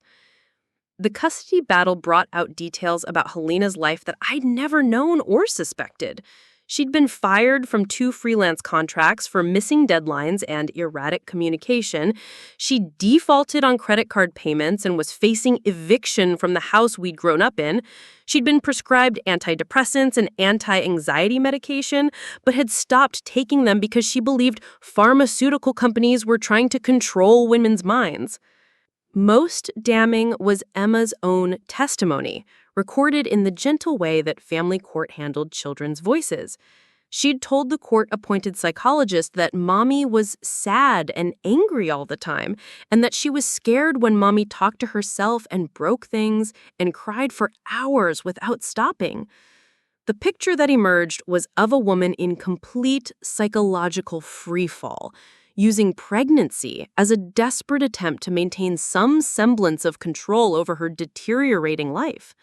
The custody battle brought out details about Helena's life that I'd never known or suspected. She'd been fired from 2 freelance contracts for missing deadlines and erratic communication. She defaulted on credit card payments and was facing eviction from the house we'd grown up in. She'd been prescribed antidepressants and anti-anxiety medication, but had stopped taking them because she believed pharmaceutical companies were trying to control women's minds. Most damning was Emma's own testimony, recorded in the gentle way that family court handled children's voices. She'd told the court-appointed psychologist that Mommy was sad and angry all the time, and that she was scared when Mommy talked to herself and broke things and cried for hours without stopping. The picture that emerged was of a woman in complete psychological freefall, using pregnancy as a desperate attempt to maintain some semblance of control over her deteriorating life.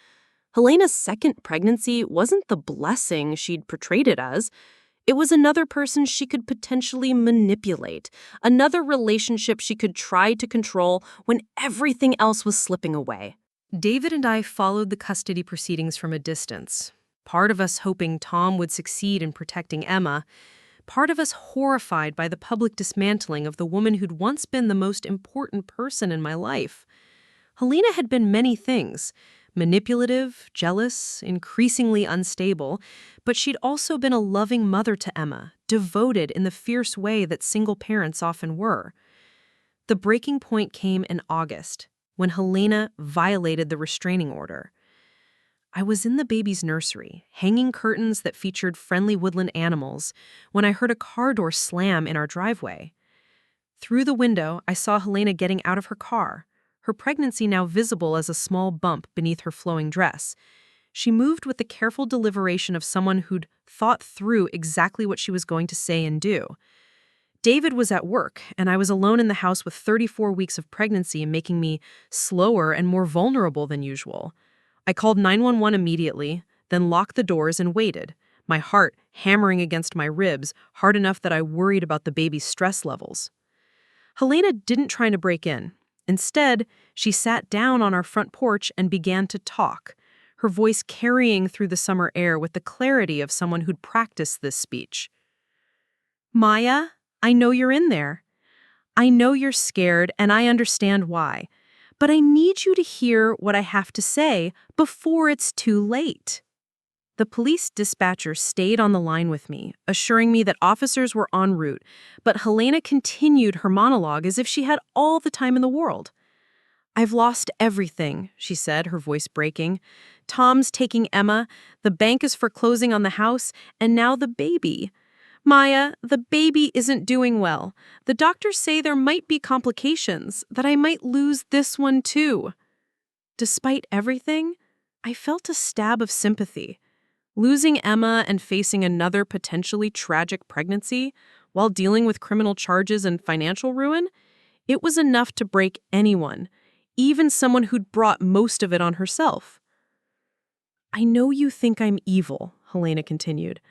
Helena's second pregnancy wasn't the blessing she'd portrayed it as. It was another person she could potentially manipulate, another relationship she could try to control when everything else was slipping away. David and I followed the custody proceedings from a distance, part of us hoping Tom would succeed in protecting Emma, part of us horrified by the public dismantling of the woman who'd once been the most important person in my life. Helena had been many things: manipulative, jealous, increasingly unstable, but she'd also been a loving mother to Emma, devoted in the fierce way that single parents often were. The breaking point came in August, when Helena violated the restraining order. I was in the baby's nursery, hanging curtains that featured friendly woodland animals, when I heard a car door slam in our driveway. Through the window, I saw Helena getting out of her car, her pregnancy now visible as a small bump beneath her flowing dress. She moved with the careful deliberation of someone who'd thought through exactly what she was going to say and do. David was at work, and I was alone in the house with 34 weeks of pregnancy, making me slower and more vulnerable than usual. I called 911 immediately, then locked the doors and waited, my heart hammering against my ribs, hard enough that I worried about the baby's stress levels. Helena didn't try to break in. Instead, she sat down on our front porch and began to talk, her voice carrying through the summer air with the clarity of someone who'd practiced this speech. "Maya, I know you're in there. I know you're scared, and I understand why. But I need you to hear what I have to say before it's too late." The police dispatcher stayed on the line with me, assuring me that officers were en route, but Helena continued her monologue as if she had all the time in the world. "I've lost everything," she said, her voice breaking. "Tom's taking Emma, the bank is foreclosing on the house, and now the baby. Maya, the baby isn't doing well. The doctors say there might be complications, that I might lose this one too." Despite everything, I felt a stab of sympathy. Losing Emma and facing another potentially tragic pregnancy, while dealing with criminal charges and financial ruin, it was enough to break anyone, even someone who'd brought most of it on herself. "I know you think I'm evil," Helena continued.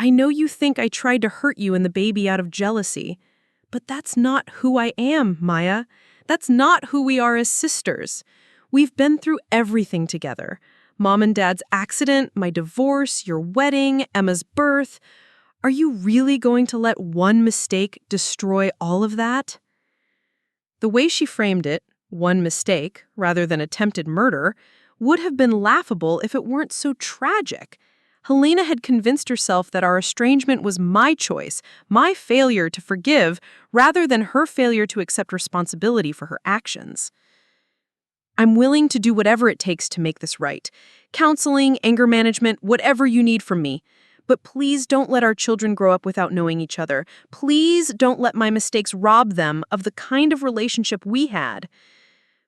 "I know you think I tried to hurt you and the baby out of jealousy. But that's not who I am, Maya. That's not who we are as sisters. We've been through everything together. Mom and Dad's accident, my divorce, your wedding, Emma's birth. Are you really going to let one mistake destroy all of that?" The way she framed it, one mistake, rather than attempted murder, would have been laughable if it weren't so tragic. Helena had convinced herself that our estrangement was my choice, my failure to forgive, rather than her failure to accept responsibility for her actions. "I'm willing to do whatever it takes to make this right. Counseling, anger management, whatever you need from me. But please don't let our children grow up without knowing each other. Please don't let my mistakes rob them of the kind of relationship we had."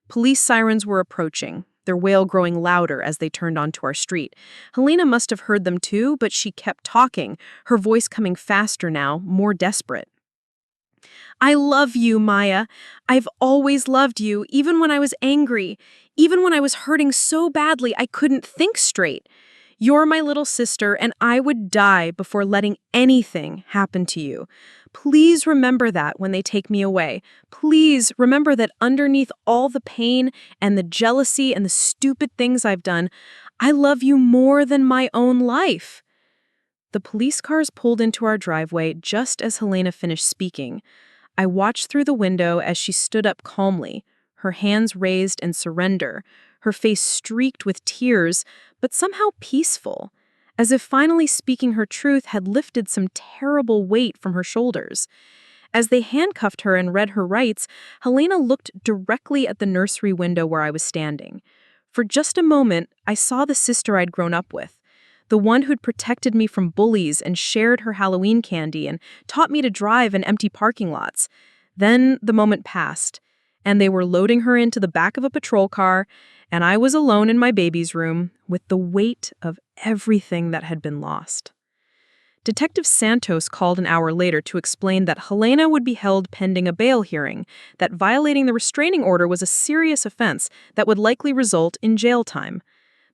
Police sirens were approaching, their wail growing louder as they turned onto our street. Helena must have heard them too, but she kept talking, her voice coming faster now, more desperate. I love you, Maya. I've always loved you, even when I was angry, even when I was hurting so badly I couldn't think straight. You're my little sister, and I would die before letting anything happen to you. Please remember that when they take me away. Please remember that underneath all the pain and the jealousy and the stupid things I've done, I love you more than my own life. The police cars pulled into our driveway just as Helena finished speaking. I watched through the window as she stood up calmly, her hands raised in surrender, her face streaked with tears, but somehow peaceful, as if finally speaking her truth had lifted some terrible weight from her shoulders. As they handcuffed her and read her rights, Helena looked directly at the nursery window where I was standing. For just a moment, I saw the sister I'd grown up with, the one who'd protected me from bullies and shared her Halloween candy and taught me to drive in empty parking lots. Then the moment passed, and they were loading her into the back of a patrol car, and I was alone in my baby's room with the weight of everything that had been lost. Detective Santos called an hour later to explain that Helena would be held pending a bail hearing, that violating the restraining order was a serious offense that would likely result in jail time.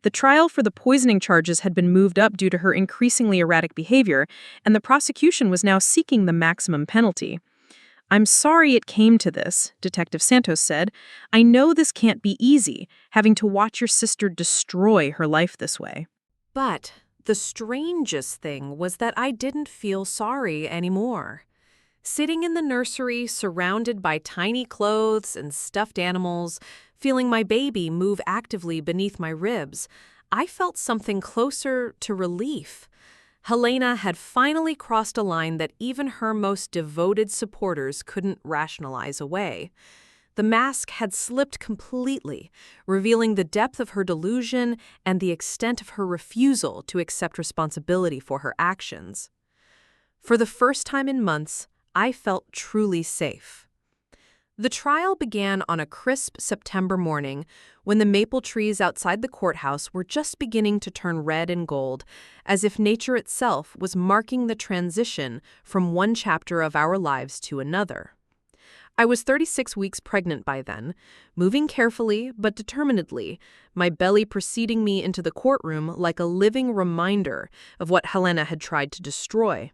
The trial for the poisoning charges had been moved up due to her increasingly erratic behavior, and the prosecution was now seeking the maximum penalty. "I'm sorry it came to this," Detective Santos said. "I know this can't be easy, having to watch your sister destroy her life this way." But the strangest thing was that I didn't feel sorry anymore. Sitting in the nursery, surrounded by tiny clothes and stuffed animals, feeling my baby move actively beneath my ribs, I felt something closer to relief. Helena had finally crossed a line that even her most devoted supporters couldn't rationalize away. The mask had slipped completely, revealing the depth of her delusion and the extent of her refusal to accept responsibility for her actions. For the first time in months, I felt truly safe. The trial began on a crisp September morning when the maple trees outside the courthouse were just beginning to turn red and gold, as if nature itself was marking the transition from one chapter of our lives to another. I was 36 weeks pregnant by then, moving carefully but determinedly, my belly preceding me into the courtroom like a living reminder of what Helena had tried to destroy.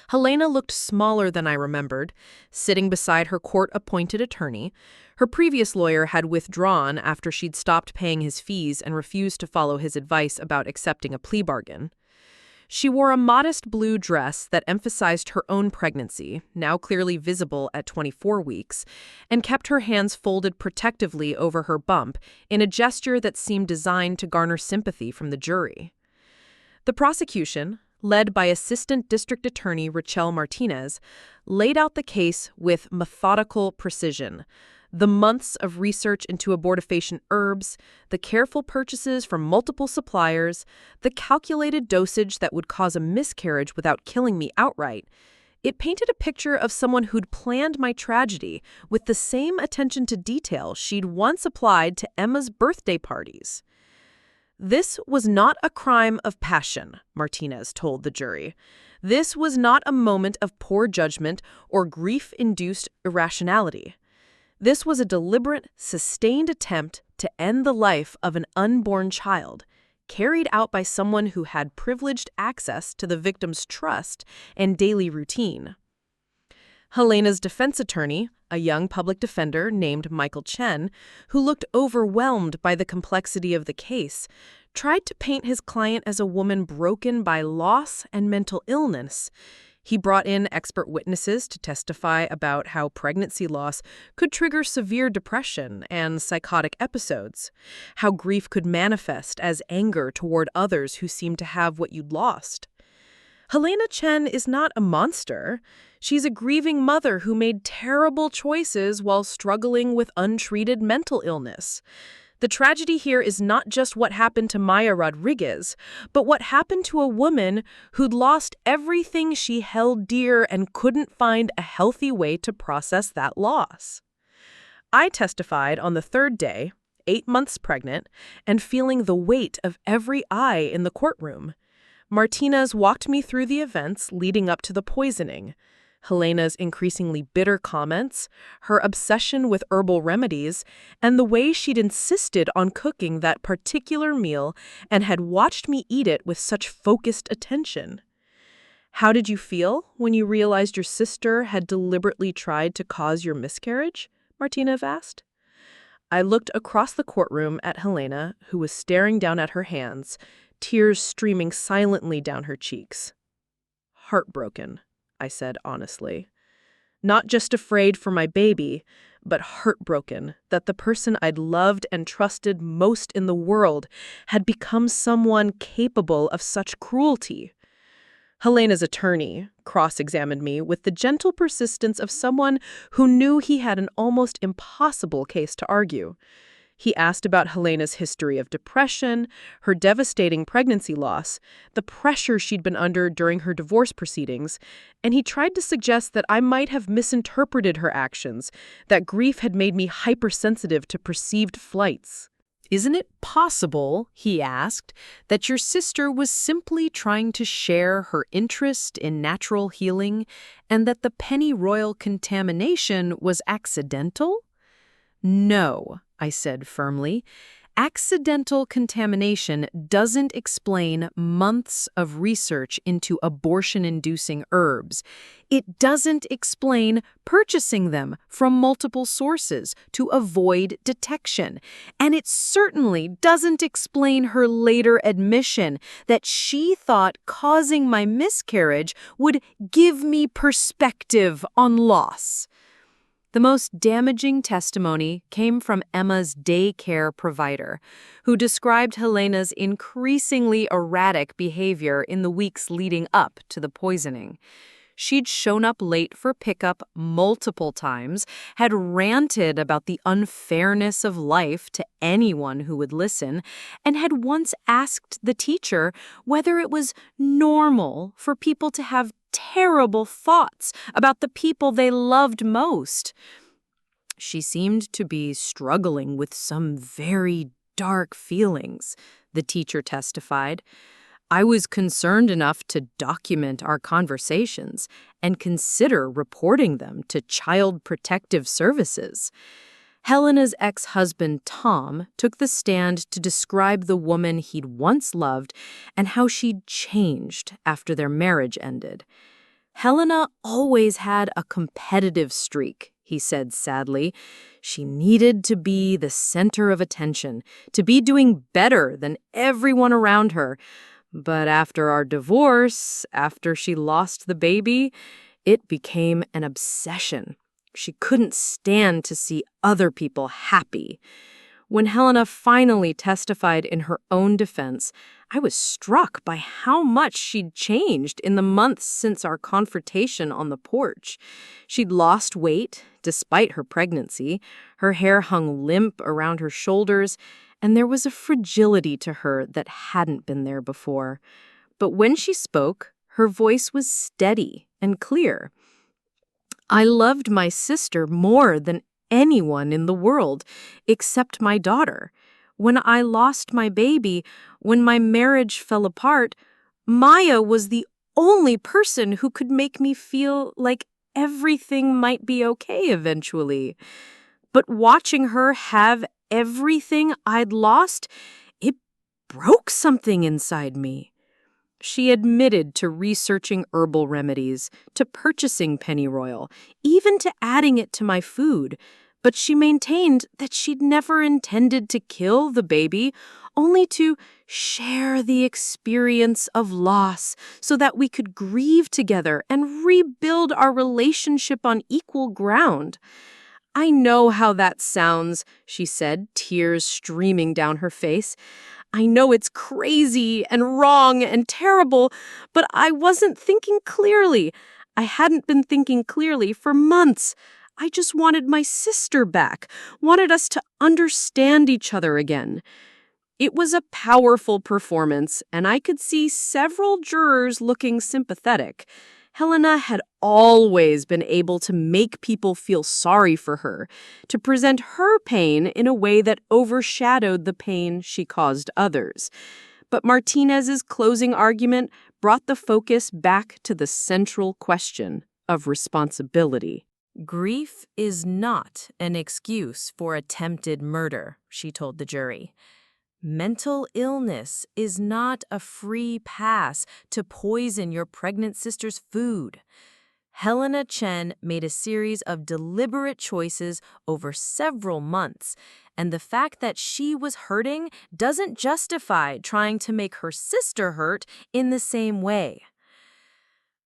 Helena looked smaller than I remembered, sitting beside her court-appointed attorney. Her previous lawyer had withdrawn after she'd stopped paying his fees and refused to follow his advice about accepting a plea bargain. She wore a modest blue dress that emphasized her own pregnancy, now clearly visible at 24 weeks, and kept her hands folded protectively over her bump in a gesture that seemed designed to garner sympathy from the jury. The prosecution, led by Assistant District Attorney Rachel Martinez, laid out the case with methodical precision. The months of research into abortifacient herbs, the careful purchases from multiple suppliers, the calculated dosage that would cause a miscarriage without killing me outright. It painted a picture of someone who'd planned my tragedy with the same attention to detail she'd once applied to Emma's birthday parties. This was not a crime of passion, Martinez told the jury. This was not a moment of poor judgment or grief-induced irrationality. This was a deliberate, sustained attempt to end the life of an unborn child, carried out by someone who had privileged access to the victim's trust and daily routine. Helena's defense attorney, a young public defender named Michael Chen, who looked overwhelmed by the complexity of the case, tried to paint his client as a woman broken by loss and mental illness. He brought in expert witnesses to testify about how pregnancy loss could trigger severe depression and psychotic episodes, how grief could manifest as anger toward others who seemed to have what you'd lost. Helena Chen is not a monster. She's a grieving mother who made terrible choices while struggling with untreated mental illness. The tragedy here is not just what happened to Maya Rodriguez, but what happened to a woman who'd lost everything she held dear and couldn't find a healthy way to process that loss. I testified on the third day, 8 months pregnant, and feeling the weight of every eye in the courtroom. Martinez walked me through the events leading up to the poisoning. Helena's increasingly bitter comments, her obsession with herbal remedies, and the way she'd insisted on cooking that particular meal and had watched me eat it with such focused attention. How did you feel when you realized your sister had deliberately tried to cause your miscarriage? Martinez asked. I looked across the courtroom at Helena, who was staring down at her hands, tears streaming silently down her cheeks. Heartbroken, I said honestly. Not just afraid for my baby, but heartbroken that the person I'd loved and trusted most in the world had become someone capable of such cruelty. Helena's attorney cross-examined me with the gentle persistence of someone who knew he had an almost impossible case to argue. He asked about Helena's history of depression, her devastating pregnancy loss, the pressure she'd been under during her divorce proceedings, and he tried to suggest that I might have misinterpreted her actions, that grief had made me hypersensitive to perceived flights. Isn't it possible, he asked, that your sister was simply trying to share her interest in natural healing and that the pennyroyal contamination was accidental? No, I said firmly. Accidental contamination doesn't explain months of research into abortion-inducing herbs. It doesn't explain purchasing them from multiple sources to avoid detection. And it certainly doesn't explain her later admission that she thought causing my miscarriage would give me perspective on loss. The most damaging testimony came from Emma's daycare provider, who described Helena's increasingly erratic behavior in the weeks leading up to the poisoning. She'd shown up late for pickup multiple times, had ranted about the unfairness of life to anyone who would listen, and had once asked the teacher whether it was normal for people to have terrible thoughts about the people they loved most. She seemed to be struggling with some very dark feelings, the teacher testified. I was concerned enough to document our conversations and consider reporting them to Child Protective Services. Helena's ex-husband, Tom, took the stand to describe the woman he'd once loved and how she'd changed after their marriage ended. Helena always had a competitive streak, he said sadly. She needed to be the center of attention, to be doing better than everyone around her. But after our divorce, after she lost the baby, it became an obsession. She couldn't stand to see other people happy. When Helena finally testified in her own defense, I was struck by how much she'd changed in the months since our confrontation on the porch. She'd lost weight, despite her pregnancy. Her hair hung limp around her shoulders, and there was a fragility to her that hadn't been there before. But when she spoke, her voice was steady and clear. I loved my sister more than anyone in the world, except my daughter. When I lost my baby, when my marriage fell apart, Maya was the only person who could make me feel like everything might be okay eventually. But watching her have everything I'd lost, it broke something inside me. She admitted to researching herbal remedies, to purchasing pennyroyal, even to adding it to my food. But she maintained that she'd never intended to kill the baby, only to share the experience of loss so that we could grieve together and rebuild our relationship on equal ground. I know how that sounds, she said, tears streaming down her face. I know it's crazy and wrong and terrible, but I wasn't thinking clearly. I hadn't been thinking clearly for months. I just wanted my sister back, wanted us to understand each other again. It was a powerful performance, and I could see several jurors looking sympathetic. Helena had always been able to make people feel sorry for her, to present her pain in a way that overshadowed the pain she caused others. But Martinez's closing argument brought the focus back to the central question. of responsibility. Grief is not an excuse for attempted murder, she told the jury. Mental illness is not a free pass to poison your pregnant sister's food. Helena Chen made a series of deliberate choices over several months, and the fact that she was hurting doesn't justify trying to make her sister hurt in the same way.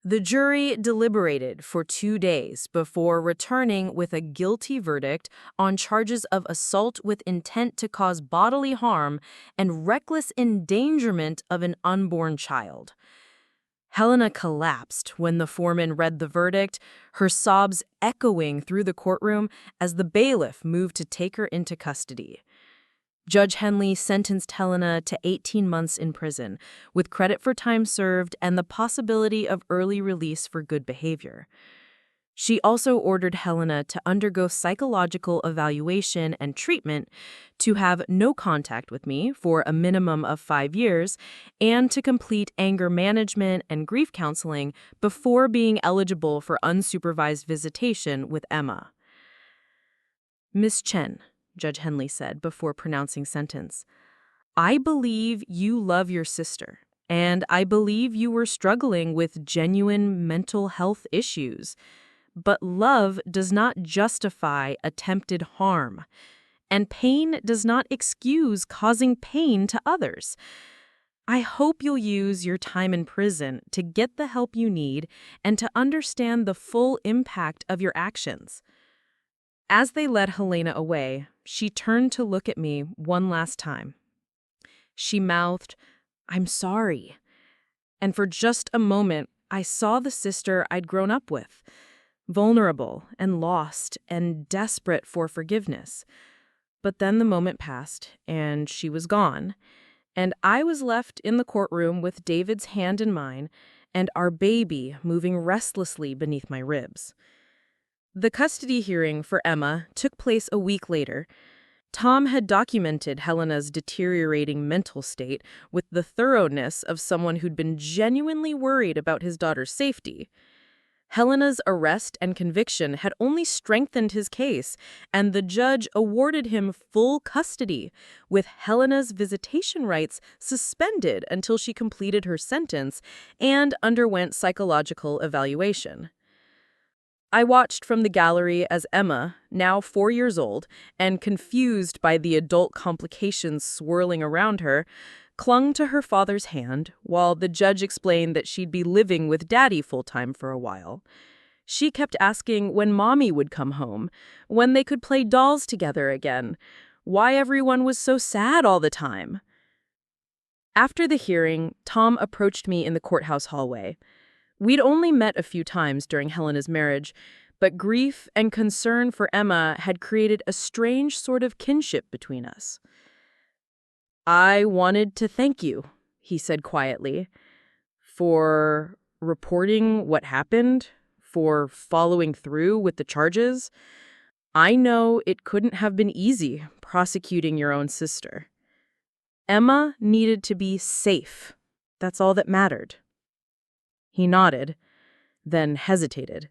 The jury deliberated for 2 days before returning with a guilty verdict on charges of assault with intent to cause bodily harm and reckless endangerment of an unborn child. Helena collapsed when the foreman read the verdict, her sobs echoing through the courtroom as the bailiff moved to take her into custody. Judge Henley sentenced Helena to 18 months in prison, with credit for time served and the possibility of early release for good behavior. She also ordered Helena to undergo psychological evaluation and treatment, to have no contact with me for a minimum of 5 years, and to complete anger management and grief counseling before being eligible for unsupervised visitation with Emma. Miss Chen, Judge Henley said before pronouncing sentence, I believe you love your sister, and I believe you were struggling with genuine mental health issues. But love does not justify attempted harm, and pain does not excuse causing pain to others. I hope you'll use your time in prison to get the help you need and to understand the full impact of your actions. As they led Helena away, she turned to look at me one last time. She mouthed, "I'm sorry." And for just a moment, I saw the sister I'd grown up with, vulnerable and lost and desperate for forgiveness. But then the moment passed, and she was gone, and I was left in the courtroom with David's hand in mine and our baby moving restlessly beneath my ribs. The custody hearing for Emma took place a week later. Tom had documented Helena's deteriorating mental state with the thoroughness of someone who'd been genuinely worried about his daughter's safety. Helena's arrest and conviction had only strengthened his case, and the judge awarded him full custody, with Helena's visitation rights suspended until she completed her sentence and underwent psychological evaluation. I watched from the gallery as Emma, now 4 years old, and confused by the adult complications swirling around her, clung to her father's hand while the judge explained that she'd be living with Daddy full-time for a while. She kept asking when Mommy would come home, when they could play dolls together again, why everyone was so sad all the time. After the hearing, Tom approached me in the courthouse hallway. We'd only met a few times during Helena's marriage, but grief and concern for Emma had created a strange sort of kinship between us. I wanted to thank you, he said quietly, for reporting what happened, for following through with the charges. I know it couldn't have been easy prosecuting your own sister. Emma needed to be safe. That's all that mattered. He nodded, then hesitated.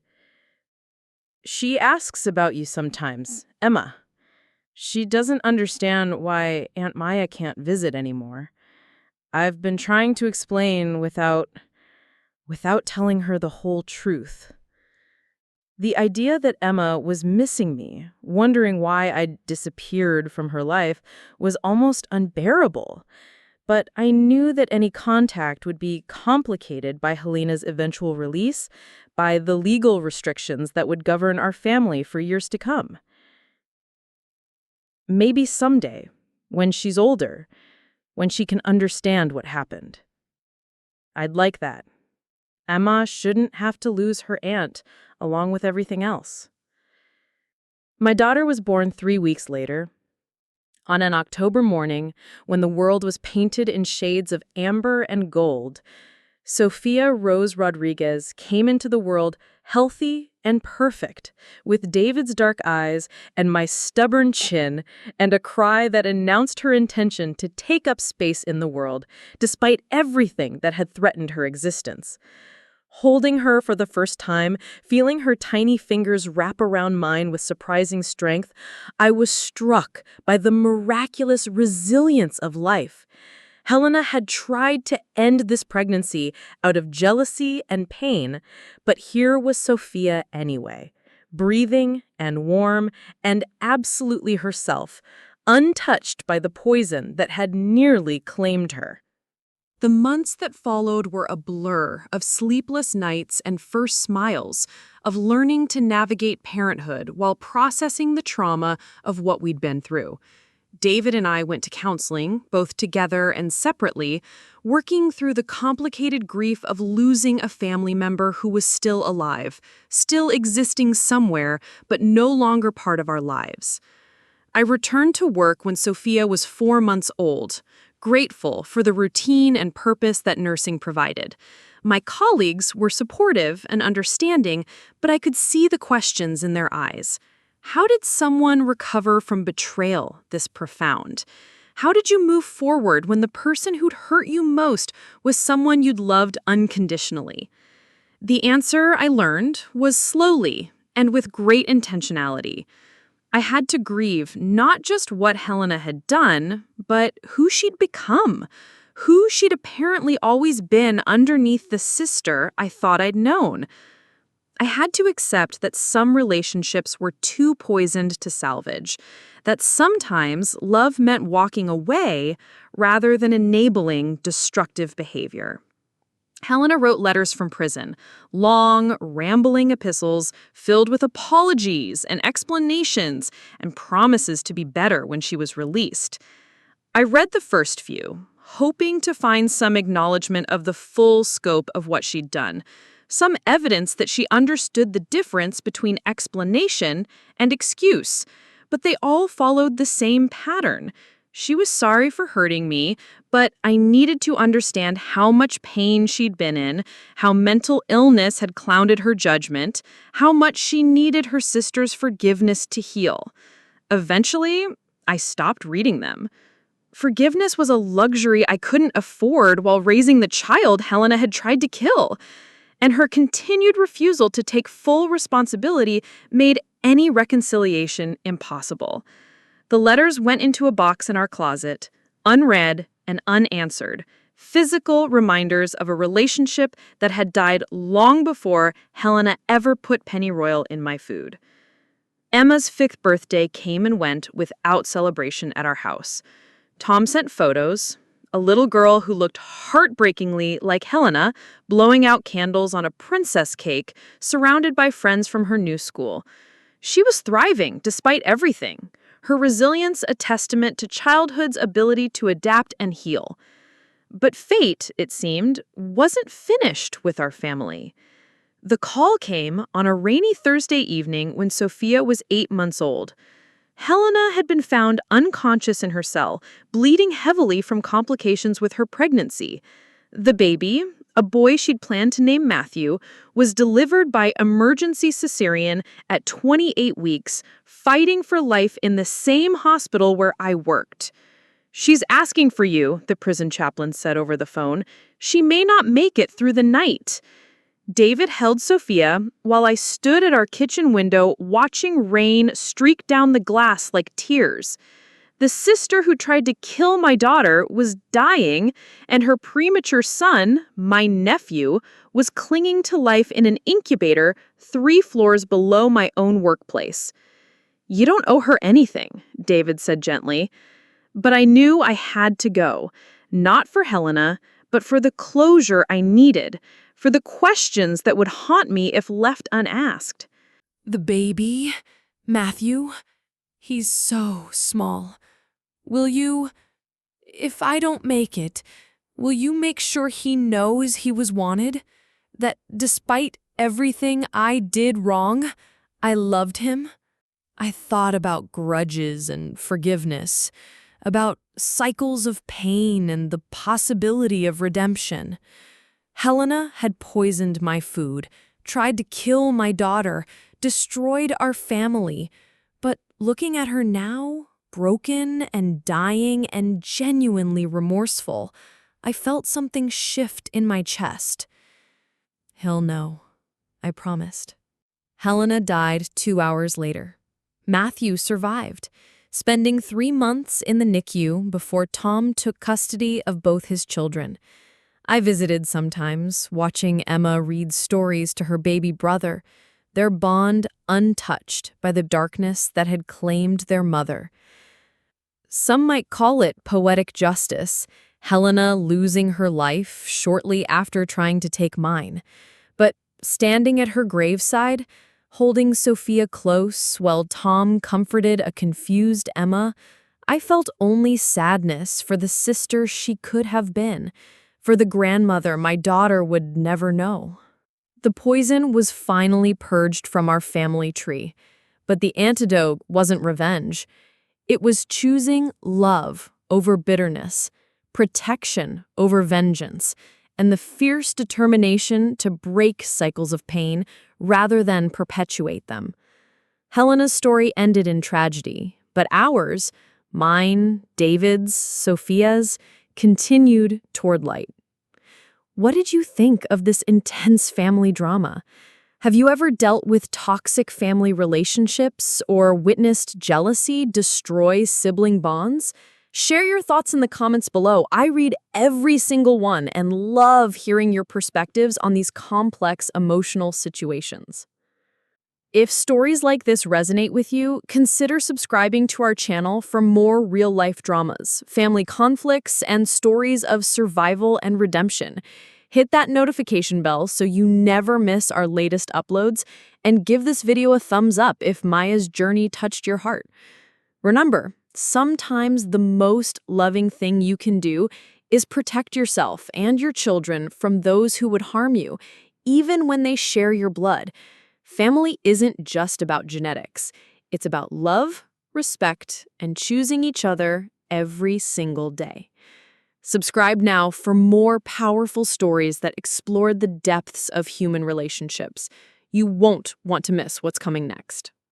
She asks about you sometimes, Emma. She doesn't understand why Aunt Maya can't visit anymore. I've been trying to explain without telling her the whole truth. The idea that Emma was missing me, wondering why I'd disappeared from her life, was almost unbearable. But I knew that any contact would be complicated by Helena's eventual release, by the legal restrictions that would govern our family for years to come. Maybe someday, when she's older, when she can understand what happened. I'd like that. Emma shouldn't have to lose her aunt along with everything else. My daughter was born 3 weeks later. On an October morning, when the world was painted in shades of amber and gold, Sophia Rose Rodriguez came into the world healthy and perfect, with David's dark eyes and my stubborn chin, and a cry that announced her intention to take up space in the world, despite everything that had threatened her existence. Holding her for the first time, feeling her tiny fingers wrap around mine with surprising strength, I was struck by the miraculous resilience of life. Helena had tried to end this pregnancy out of jealousy and pain, but here was Sophia anyway, breathing and warm and absolutely herself, untouched by the poison that had nearly claimed her. The months that followed were a blur of sleepless nights and first smiles, of learning to navigate parenthood while processing the trauma of what we'd been through. David and I went to counseling, both together and separately, working through the complicated grief of losing a family member who was still alive, still existing somewhere, but no longer part of our lives. I returned to work when Sophia was 4 months old, grateful for the routine and purpose that nursing provided. My colleagues were supportive and understanding, but I could see the questions in their eyes. How did someone recover from betrayal this profound? How did you move forward when the person who'd hurt you most was someone you'd loved unconditionally? The answer, I learned, was slowly and with great intentionality. I had to grieve not just what Helena had done, but who she'd become, who she'd apparently always been underneath the sister I thought I'd known. I had to accept that some relationships were too poisoned to salvage, that sometimes love meant walking away rather than enabling destructive behavior. Helena wrote letters from prison, long, rambling epistles filled with apologies and explanations and promises to be better when she was released. I read the first few, hoping to find some acknowledgement of the full scope of what she'd done, some evidence that she understood the difference between explanation and excuse, but they all followed the same pattern. She was sorry for hurting me, but I needed to understand how much pain she'd been in, how mental illness had clouded her judgment, how much she needed her sister's forgiveness to heal. Eventually, I stopped reading them. Forgiveness was a luxury I couldn't afford while raising the child Helena had tried to kill. And her continued refusal to take full responsibility made any reconciliation impossible. The letters went into a box in our closet, unread and unanswered, physical reminders of a relationship that had died long before Helena ever put pennyroyal in my food. Emma's 5th birthday came and went without celebration at our house. Tom sent photos, a little girl who looked heartbreakingly like Helena, blowing out candles on a princess cake, surrounded by friends from her new school. She was thriving despite everything. Her resilience a testament to childhood's ability to adapt and heal. But fate, it seemed, wasn't finished with our family. The call came on a rainy Thursday evening when Sophia was 8 months old. Helena had been found unconscious in her cell, bleeding heavily from complications with her pregnancy. The baby, a boy she'd planned to name Matthew, was delivered by emergency cesarean at 28 weeks, fighting for life in the same hospital where I worked. "She's asking for you," the prison chaplain said over the phone. "She may not make it through the night." David held Sophia while I stood at our kitchen window watching rain streak down the glass like tears. The sister who tried to kill my daughter was dying, and her premature son, my nephew, was clinging to life in an incubator 3 floors below my own workplace. "You don't owe her anything," David said gently. But I knew I had to go, not for Helena, but for the closure I needed, for the questions that would haunt me if left unasked. The baby, Matthew, he's so small. Will you, if I don't make it, will you make sure he knows he was wanted? That despite everything I did wrong, I loved him? I thought about grudges and forgiveness, about cycles of pain and the possibility of redemption. Helena had poisoned my food, tried to kill my daughter, destroyed our family. But looking at her now, broken and dying and genuinely remorseful, I felt something shift in my chest. He'll know, I promised. Helena died 2 hours later. Matthew survived, spending 3 months in the NICU before Tom took custody of both his children. I visited sometimes, watching Emma read stories to her baby brother, their bond untouched by the darkness that had claimed their mother. Some might call it poetic justice, Helena losing her life shortly after trying to take mine. But standing at her graveside, holding Sophia close while Tom comforted a confused Emma, I felt only sadness for the sister she could have been, for the grandmother my daughter would never know. The poison was finally purged from our family tree, but the antidote wasn't revenge. It was choosing love over bitterness, protection over vengeance, and the fierce determination to break cycles of pain rather than perpetuate them. Helena's story ended in tragedy, but ours, mine, David's, Sophia's, continued toward light. What did you think of this intense family drama? Have you ever dealt with toxic family relationships or witnessed jealousy destroy sibling bonds? Share your thoughts in the comments below. I read every single one and love hearing your perspectives on these complex emotional situations. If stories like this resonate with you, consider subscribing to our channel for more real-life dramas, family conflicts, and stories of survival and redemption. Hit that notification bell so you never miss our latest uploads, and give this video a thumbs up if Maya's journey touched your heart. Remember, sometimes the most loving thing you can do is protect yourself and your children from those who would harm you, even when they share your blood. Family isn't just about genetics. It's about love, respect, and choosing each other every single day. Subscribe now for more powerful stories that explore the depths of human relationships. You won't want to miss what's coming next.